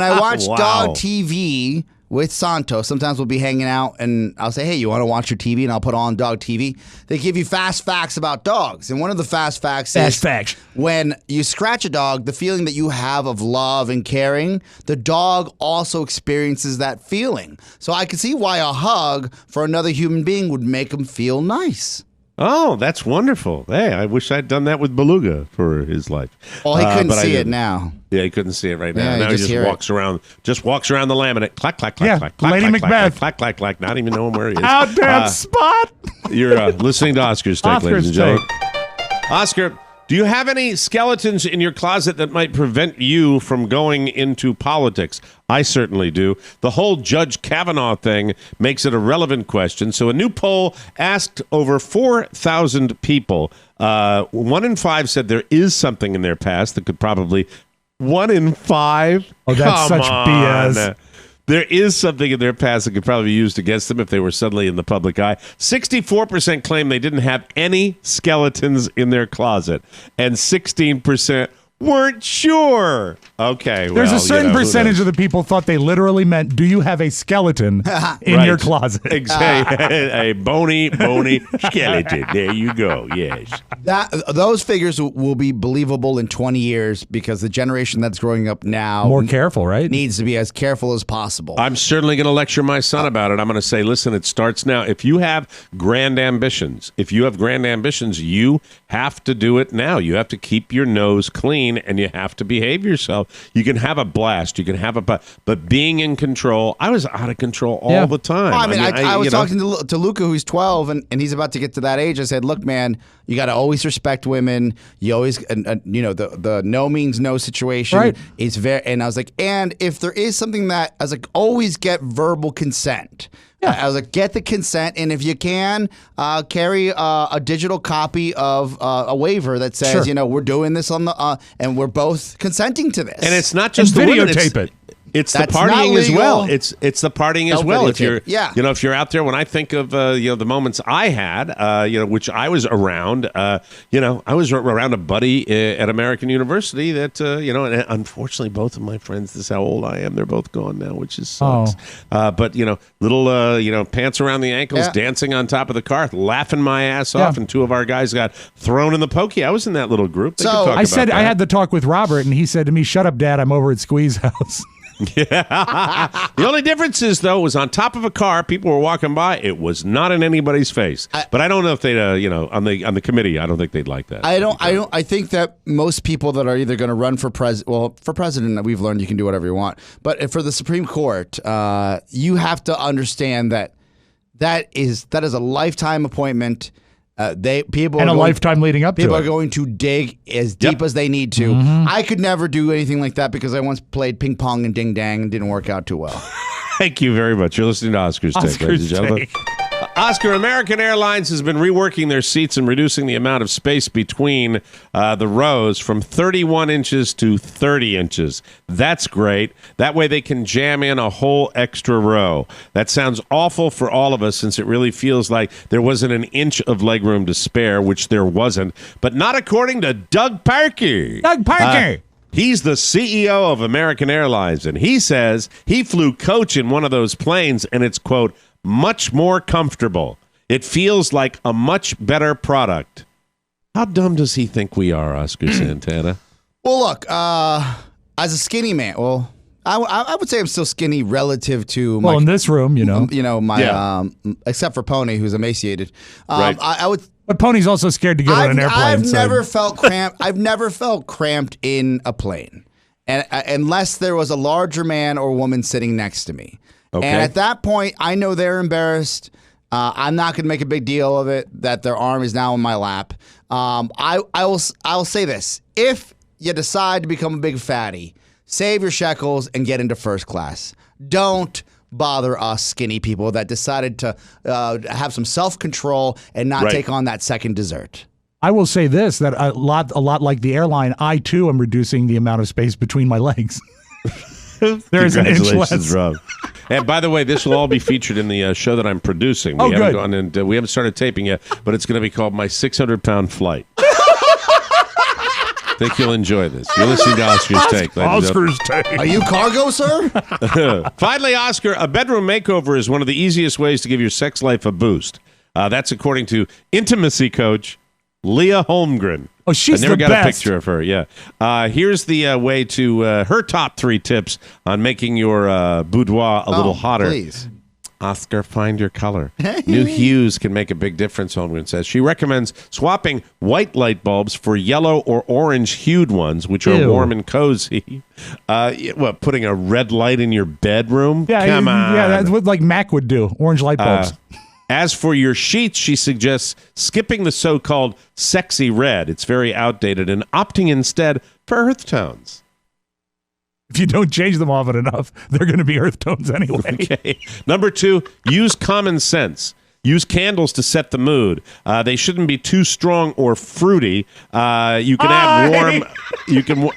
S4: I watch dog TV with Santos, sometimes we'll be hanging out, and I'll say, hey, you want to watch your TV? And I'll put on dog TV. They give you fast facts about dogs. And one of the fast facts is when you scratch a dog, the feeling that you have of love and caring, the dog also experiences that feeling. So I can see why a hug for another human being would make them feel nice.
S2: Oh, that's wonderful. Hey, I wish I'd done that with Beluga for his life.
S4: Well, he couldn't see it now.
S2: Yeah, he couldn't see it right now.
S4: Yeah,
S2: now he just walks around the laminate. Clack, clack, clack, clack, clack.
S3: Lady
S2: clack,
S3: Macbeth.
S2: Clack, clack, clack. Not even knowing where he is.
S3: Out damn spot.
S2: You're listening to Oscar's Take, ladies and gentlemen. Oscar, do you have any skeletons in your closet that might prevent you from going into politics? I certainly do. The whole Judge Kavanaugh thing makes it a relevant question. So a new poll asked over 4,000 people. 1 in 5 said there is something in their past that could probably... 1 in 5?
S3: Oh, that's
S2: Come
S3: such
S2: on.
S3: BS.
S2: There is something in their past that could probably be used against them if they were suddenly in the public eye. 64% claim they didn't have any skeletons in their closet, and 16% weren't sure. Okay,
S3: There's a certain percentage of the people thought they literally meant, do you have a skeleton in your closet?
S2: Exactly. A bony skeleton. There you go. Yes.
S4: Those figures will be believable in 20 years because the generation that's growing up now
S3: more careful, right?
S4: Needs to be as careful as possible.
S2: I'm certainly going to lecture my son about it. I'm going to say, listen, it starts now. If you have grand ambitions, you have to do it now. You have to keep your nose clean and you have to behave yourself. You can have a blast. You can have but being in control. I was out of control all the time.
S4: Well, I was talking to Luca, who's 12, and he's about to get to that age. I said, look, man, you got to always respect women. You always, the no means no situation is very, and I was like, and if there is something that, I was like, always get verbal consent. Yeah. I was like, get the consent, and if you can, carry a digital copy of a waiver that says, we're doing this on the, and we're both consenting to this.
S2: And it's not just the
S3: videotape it.
S2: It's the partying as well. It's the partying as well. If you're if you're out there, when I think of the moments I had, which I was around, I was around a buddy at American University that and unfortunately both of my friends, this is how old I am, they're both gone now, which is sucks. But little pants around the ankles, dancing on top of the car, laughing my ass off, and 2 of our guys got thrown in the pokey. I was in that little group.
S3: So I said I had the talk with Robert, and he said to me, "Shut up, Dad. I'm over at Squee's house."
S2: Yeah. The only difference is, though, it was on top of a car. People were walking by. It was not in anybody's face. But I don't know if they'd, on the committee, I don't think they'd like that.
S4: I think that most people that are either going to run for president, we've learned you can do whatever you want. But for the Supreme Court, you have to understand that is a lifetime appointment.
S3: Lifetime leading up to it.
S4: People are going to dig as deep as they need to. Mm-hmm. I could never do anything like that because I once played ping pong and ding dang and didn't work out too well.
S2: Thank you very much. You're listening to Oscar's Take, ladies and gentlemen. Oscar, American Airlines has been reworking their seats and reducing the amount of space between the rows from 31 inches to 30 inches. That's great. That way they can jam in a whole extra row. That sounds awful for all of us since it really feels like there wasn't an inch of legroom to spare, which there wasn't. But not according to Doug Parker.
S3: Doug Parker!
S2: He's the CEO of American Airlines, and he says he flew coach in one of those planes, and it's, quote, much more comfortable. It feels like a much better product. How dumb does he think we are, Oscar Santana?
S4: Well, look, as a skinny man, well, I would say I'm still skinny relative to
S3: in this room,
S4: my except for Pony, who's emaciated.
S2: Right.
S4: I would.
S3: But Pony's also scared to get on an airplane.
S4: I've never felt cramped. I've never felt cramped in a plane, and unless there was a larger man or woman sitting next to me. Okay. And at that point, I know they're embarrassed. I'm not going to make a big deal of it that their arm is now in my lap. I'll say this: if you decide to become a big fatty, save your shekels and get into first class. Don't bother us skinny people that decided to have some self-control and not take on that second dessert.
S3: I will say this, that a lot like the airline, I too am reducing the amount of space between my legs. There is an inch less.
S2: Rob. And by the way, this will all be featured in the show that I'm producing. We haven't gone and we haven't started taping yet, but it's going to be called My 600-Pound Flight. I think you'll enjoy this. You're listening to Oscar's Take.
S3: Oscar's Take.
S4: Are you cargo, sir?
S2: Finally, Oscar, a bedroom makeover is one of the easiest ways to give your sex life a boost. That's according to intimacy coach Leah Holmgren.
S3: Oh, she's the best.
S2: I never got a picture of her, yeah. Here's the way to her top 3 tips on making your boudoir a little hotter.
S4: Please.
S2: Oscar, find your color. New hues can make a big difference, Holmgren says. She recommends swapping white light bulbs for yellow or orange-hued ones, which are warm and cozy. Putting a red light in your bedroom?
S3: Yeah,
S2: come on.
S3: Yeah, that's what like Mac would do, orange light bulbs.
S2: As for your sheets, she suggests skipping the so-called sexy red. It's very outdated, and opting instead for earth tones.
S3: If you don't change them often enough, they're going to be earth tones anyway.
S2: Okay. Number 2, use common sense. Use candles to set the mood. They shouldn't be too strong or fruity. You can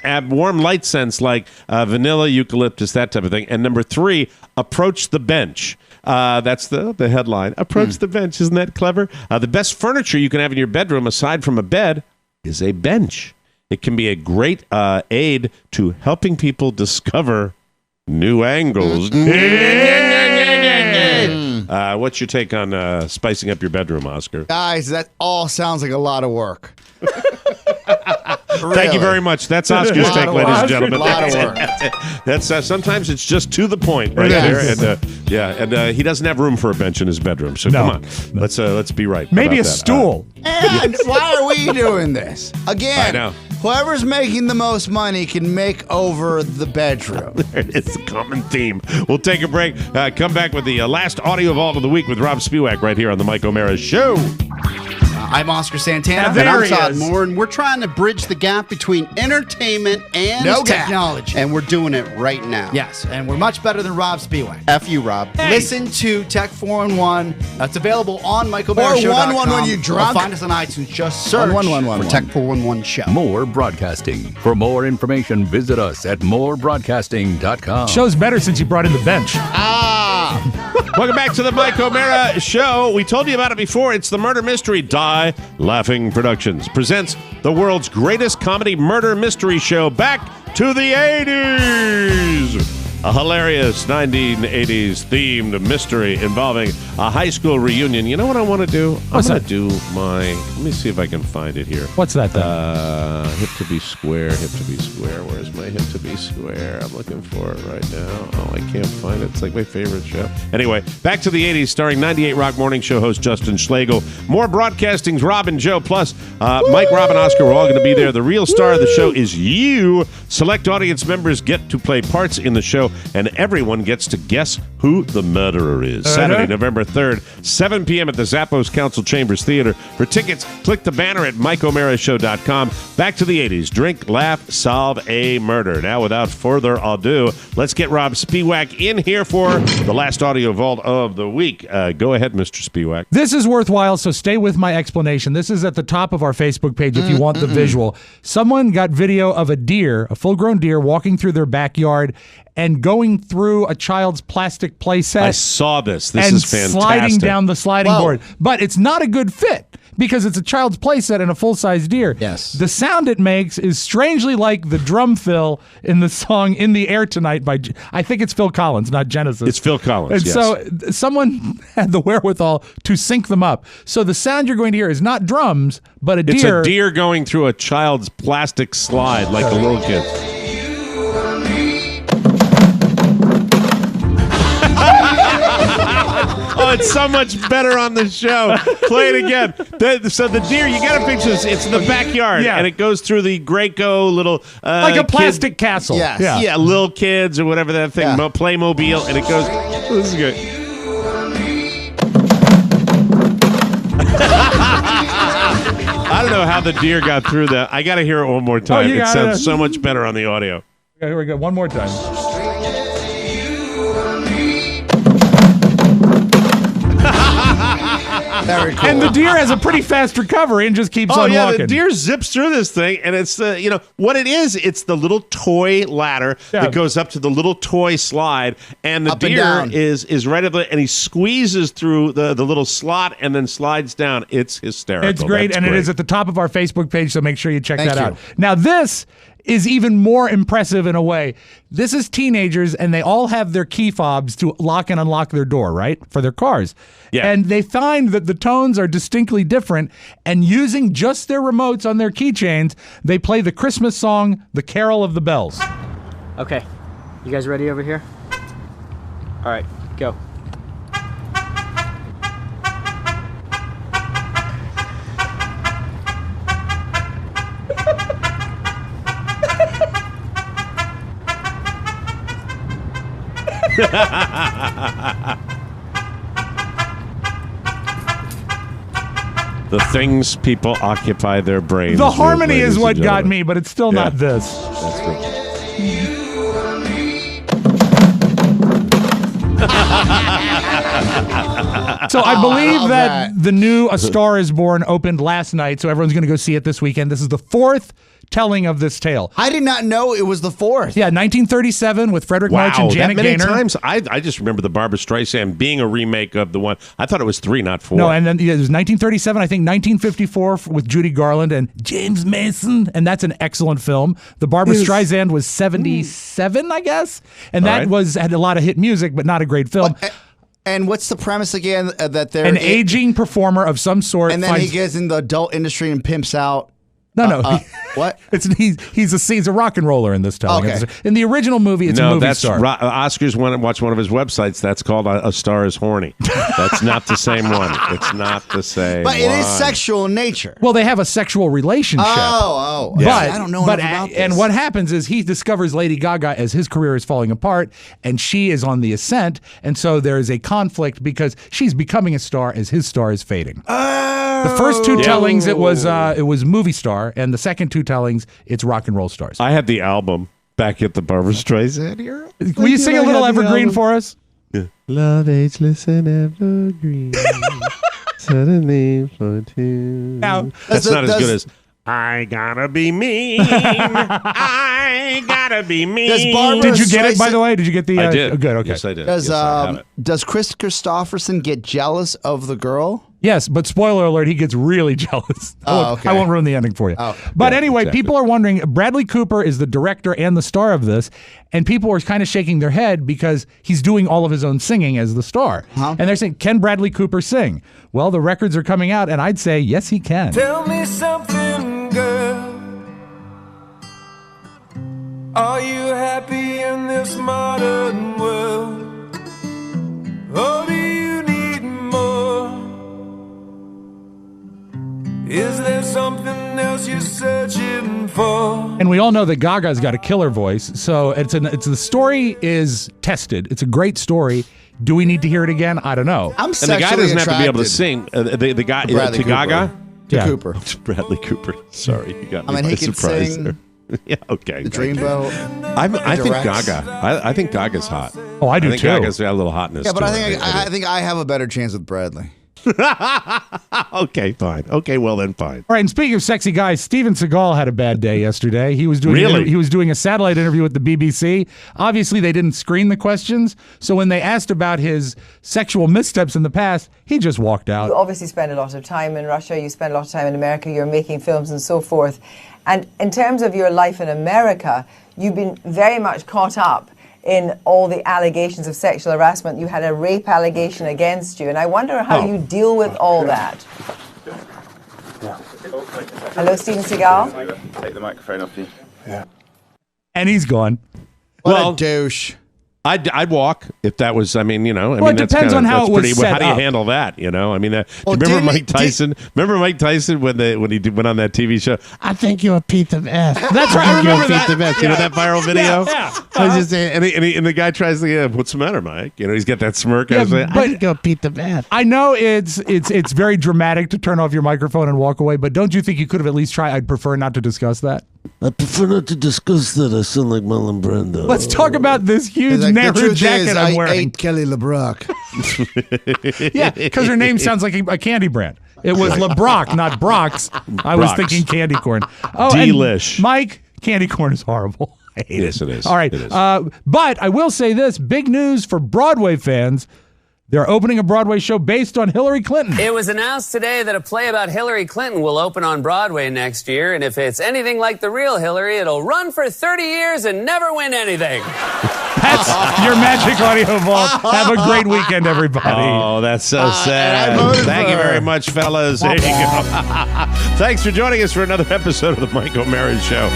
S2: add warm light scents like vanilla, eucalyptus, that type of thing. And number 3, approach the bench. That's the headline. Approach the bench. Isn't that clever? The best furniture you can have in your bedroom, aside from a bed, is a bench. It can be a great aid to helping people discover new angles. What's your take on spicing up your bedroom, Oscar?
S4: Guys, that all sounds like a lot of work.
S2: Thank you very much. That's Oscar's Take, ladies and gentlemen.
S4: A lot of work.
S2: That's sometimes it's just to the point right there. And he doesn't have room for a bench in his bedroom. So come on, let's be right.
S3: Maybe a
S2: that.
S3: stool.
S4: And why are we doing this? Again,
S2: I know.
S4: Whoever's making the most money can make over the bedroom.
S2: It's a common theme. We'll take a break. Come back with the last audio vault of the week with Rob Spiewak right here on the Mike O'Mara Show.
S18: I'm Oscar Santana.
S3: And
S18: I'm Todd Moore, and we're trying to bridge the gap between entertainment and technology. And we're doing it right now.
S19: Yes, and we're much better than Rob Spiewak.
S18: F you, Rob.
S19: Hey. Listen to Tech 411. That's available on MikeO'MaraShow.com.
S4: Or 111 when you drunk.
S19: Or find us on iTunes. Just search for Tech 411 Show.
S1: More Broadcasting. For more information, visit us at morebroadcasting.com.
S3: Show's better since you brought in the bench.
S2: Welcome back to the Mike O'Mara Show. We told you about it before. It's the murder mystery. Die Laughing Productions presents the world's greatest comedy murder mystery show back to the 80s. A hilarious 1980s themed mystery involving a high school reunion. You know what I want to do? I'm going to do let me see if I can find it here.
S3: What's that then?
S2: Hip to be square, hip to be square. Where's my hip to be square? I'm looking for it right now. Oh, I can't find it. It's like my favorite show. Anyway, back to the 80s, starring 98 Rock Morning Show host Justin Schlegel. More Broadcasting's Rob and Joe, plus Mike, Rob, and Oscar are all going to be there. The real star of the show is you. Select audience members get to play parts in the show, and everyone gets to guess who the murderer is. Saturday, November 3rd, 7 p.m. at the Zappos Council Chambers Theater. For tickets, click the banner at MikeO'MaraShow.com. Back to the 80s. Drink, laugh, solve a murder. Now, without further ado, let's get Rob Spiewak in here for the last audio vault of the week. Go ahead, Mr. Spiewak.
S3: This is worthwhile, so stay with my explanation. This is at the top of our Facebook page if you want the visual. Someone got video of a deer, a full-grown deer, walking through their backyard and going through a child's plastic play set.
S2: I saw this. This is fantastic.
S3: Sliding down the sliding board. But it's not a good fit because it's a child's playset and a full-size deer.
S4: Yes.
S3: The sound it makes is strangely like the drum fill in the song "In the Air Tonight" by I think it's Phil Collins, not Genesis.
S2: It's Phil Collins.
S3: And
S2: yes.
S3: so someone had the wherewithal to sync them up. So the sound you're going to hear is not drums, but a deer.
S2: It's a deer going through a child's plastic slide like the little kids. Oh, it's so much better on the show. Play it again. So the deer, you got to picture this. It's in the backyard, and it goes through the Graco little
S3: like a plastic castle.
S4: Yes.
S2: Yeah, little kids or whatever that thing, Playmobil, and it goes. This is good. I don't know how the deer got through that. I got to hear it one more time. It sounds so much better on the audio.
S3: Okay, here we go. One more time.
S4: Very cool.
S3: And the deer has a pretty fast recovery and just keeps on walking.
S2: The deer zips through this thing, and it's what it is. It's the little toy ladder that goes up to the little toy slide, and the deer is right up there, and he squeezes through the little slot and then slides down. It's hysterical.
S3: It's great,
S2: That's
S3: and it is at the top of our Facebook page, so make sure you check
S4: Thank
S3: that
S4: you.
S3: out. Now this is even more impressive in a way. This is teenagers, and they all have their key fobs to lock and unlock their door, right, for their cars. Yeah. And they find that the tones are distinctly different, and using just their remotes on their keychains, they play the Christmas song, The Carol of the Bells.
S20: Okay, you guys ready over here? All right, go.
S2: The things people occupy their brains.
S3: The harmony
S2: with,
S3: is what got
S2: gentlemen.
S3: me, but it's still not this.
S2: That's good.
S3: So I believe that the new A Star Is Born opened last night, so everyone's going to go see it this weekend. This is the fourth telling of this tale.
S4: I did not know it was the fourth.
S3: Yeah, 1937 with Frederick March and Janet
S2: that many
S3: Gaynor.
S2: times? I just remember the Barbra Streisand being a remake of the one. I thought it was 3, not 4.
S3: No, and then it was 1937, I think 1954 with Judy Garland and James Mason, and that's an excellent film. The Barbra Streisand was 77, I guess, and that had a lot of hit music, but not a great film.
S4: And what's the premise again? That they're
S3: an aging performer of some sort,
S4: and then he gets in the adult industry and pimps out.
S3: No.
S4: What?
S3: He's a rock and roller in this telling.
S4: Okay.
S3: In the original movie, it's a movie star.
S2: Oscars watch one of his websites. That's called A Star Is Horny. That's not the same one. It's not the same.
S4: But it is sexual in nature.
S3: Well, they have a sexual relationship.
S4: Oh.
S3: But
S4: I don't know enough about this.
S3: And what happens is he discovers Lady Gaga as his career is falling apart, and she is on the ascent, and so there is a conflict because she's becoming a star as his star is fading. The first two tellings, it was movie star, and the second two tellings, it's rock and roll stars.
S2: I had the album back at the Barbra Streisand era.
S3: Will you sing a little Evergreen for us?
S2: Yeah. Love ageless and evergreen. Suddenly for two.
S3: Now,
S2: that's not as good as I gotta be mean. I gotta be mean.
S3: Did you get it, by the way? Did you get the?
S2: I did.
S3: Good. Okay.
S2: Yes, I did.
S4: Does Chris Christopherson get jealous of the girl?
S3: Yes, but spoiler alert, he gets really jealous.
S4: Okay.
S3: I won't ruin the ending for you.
S4: Oh.
S3: But anyway, people are wondering, Bradley Cooper is the director and the star of this, and people are kind of shaking their head because he's doing all of his own singing as the star. And they're saying, can Bradley Cooper sing? Well, the records are coming out, and I'd say, yes, he can.
S21: Tell me something, girl. Are you happy in this modern world? Or do you need more? Is there something else you're searching for?
S3: And we all know that Gaga's got a killer voice, so the story is tested. It's a great story. Do we need to hear it again? I don't know.
S4: I'm
S2: and the guy doesn't have to be able to sing. The guy to Gaga.
S4: To Cooper.
S2: It's Bradley Cooper. Sorry, you got me
S4: I mean,
S2: by
S4: he can
S2: surprise
S4: sing.
S2: there. Yeah, okay.
S4: The Dreamboat.
S2: I think Gaga. I think Gaga's hot.
S3: Oh, I do
S2: I think
S3: too.
S2: Gaga's got a little hotness.
S4: Yeah, but
S2: to
S4: I
S2: her.
S4: think I have a better chance with Bradley.
S2: Okay, fine. Okay, well then, fine.
S3: All right, and speaking of sexy guys, Steven Seagal had a bad day yesterday. He was doing he was doing a satellite interview with the BBC. Obviously, they didn't screen the questions, so when they asked about his sexual missteps in the past, he just walked out.
S5: You obviously spend a lot of time in Russia, you spend a lot of time in America, you're making films and so forth. And in terms of your life in America, you've been very much caught up in all the allegations of sexual harassment. You had a rape allegation against you, and I wonder how you deal with all that. Hello, Steven Seagal.
S11: Take the microphone off you.
S2: Yeah.
S3: And he's gone.
S4: What a douche.
S2: I'd walk if that was. I mean,
S3: it depends on how it was set
S2: How do you
S3: up.
S2: handle that? I mean, remember Mike Tyson? Remember Mike Tyson when he went on that TV show? I think you're a piece of ass. That's right. I remember that. You know that viral video?
S3: Yeah.
S2: I was just saying, and the guy tries to, what's the matter, Mike? He's got that smirk.
S3: Yeah,
S2: I was like,
S3: but
S2: I think you're a piece of ass.
S3: I know it's very dramatic to turn off your microphone and walk away, but don't you think you could have at least tried? I'd prefer not to discuss that.
S22: I prefer not to discuss that. I sound like Marlon Brando.
S3: Let's talk about this huge Nehru jacket I'm wearing.
S22: I ate Kelly LeBrock.
S3: Yeah, because her name sounds like a candy brand. It was LeBrock, not Brock's. I was thinking candy corn. Oh,
S2: Delish.
S3: Mike, candy corn is horrible. I hate
S2: Yes, it is.
S3: All right.
S2: It is.
S3: But I will say this, big news for Broadway fans. They're opening a Broadway show based on Hillary Clinton.
S23: It was announced today that a play about Hillary Clinton will open on Broadway next year, and if it's anything like the real Hillary, it'll run for 30 years and never win anything.
S3: That's your Magic Audio Vault. Have a great weekend, everybody.
S2: Oh, that's so sad. Thank you very much, fellas. There you go. Thanks for joining us for another episode of the Mike O'Mara Show.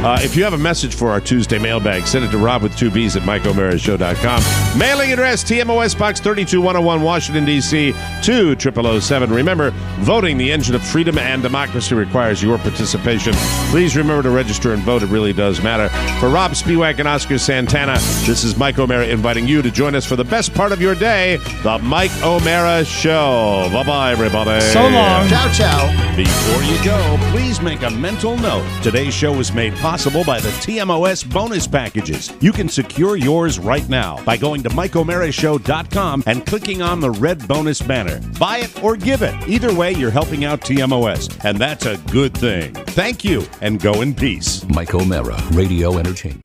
S2: If you have a message for our Tuesday mailbag, send it to Rob with 2 B's at MikeO'MaraShow.com. Mailing address, TMOS Box 32101, Washington, D.C. 20007. Remember, voting, the engine of freedom and democracy, requires your participation. Please remember to register and vote. It really does matter. For Rob Spiewak and Oscar Santana, this is Mike O'Mara inviting you to join us for the best part of your day, the Mike O'Mara Show. Bye-bye, everybody.
S3: So long.
S4: Ciao, ciao.
S1: Before you go, please make a mental note. Today's show was made possible by the TMOS bonus packages. You can secure yours right now by going to MikeO'MaraShow.com and clicking on the red bonus banner. Buy it or give it. Either way, you're helping out TMOS, and that's a good thing. Thank you, and go in peace.
S24: Mike O'Mara, Radio Entertainment.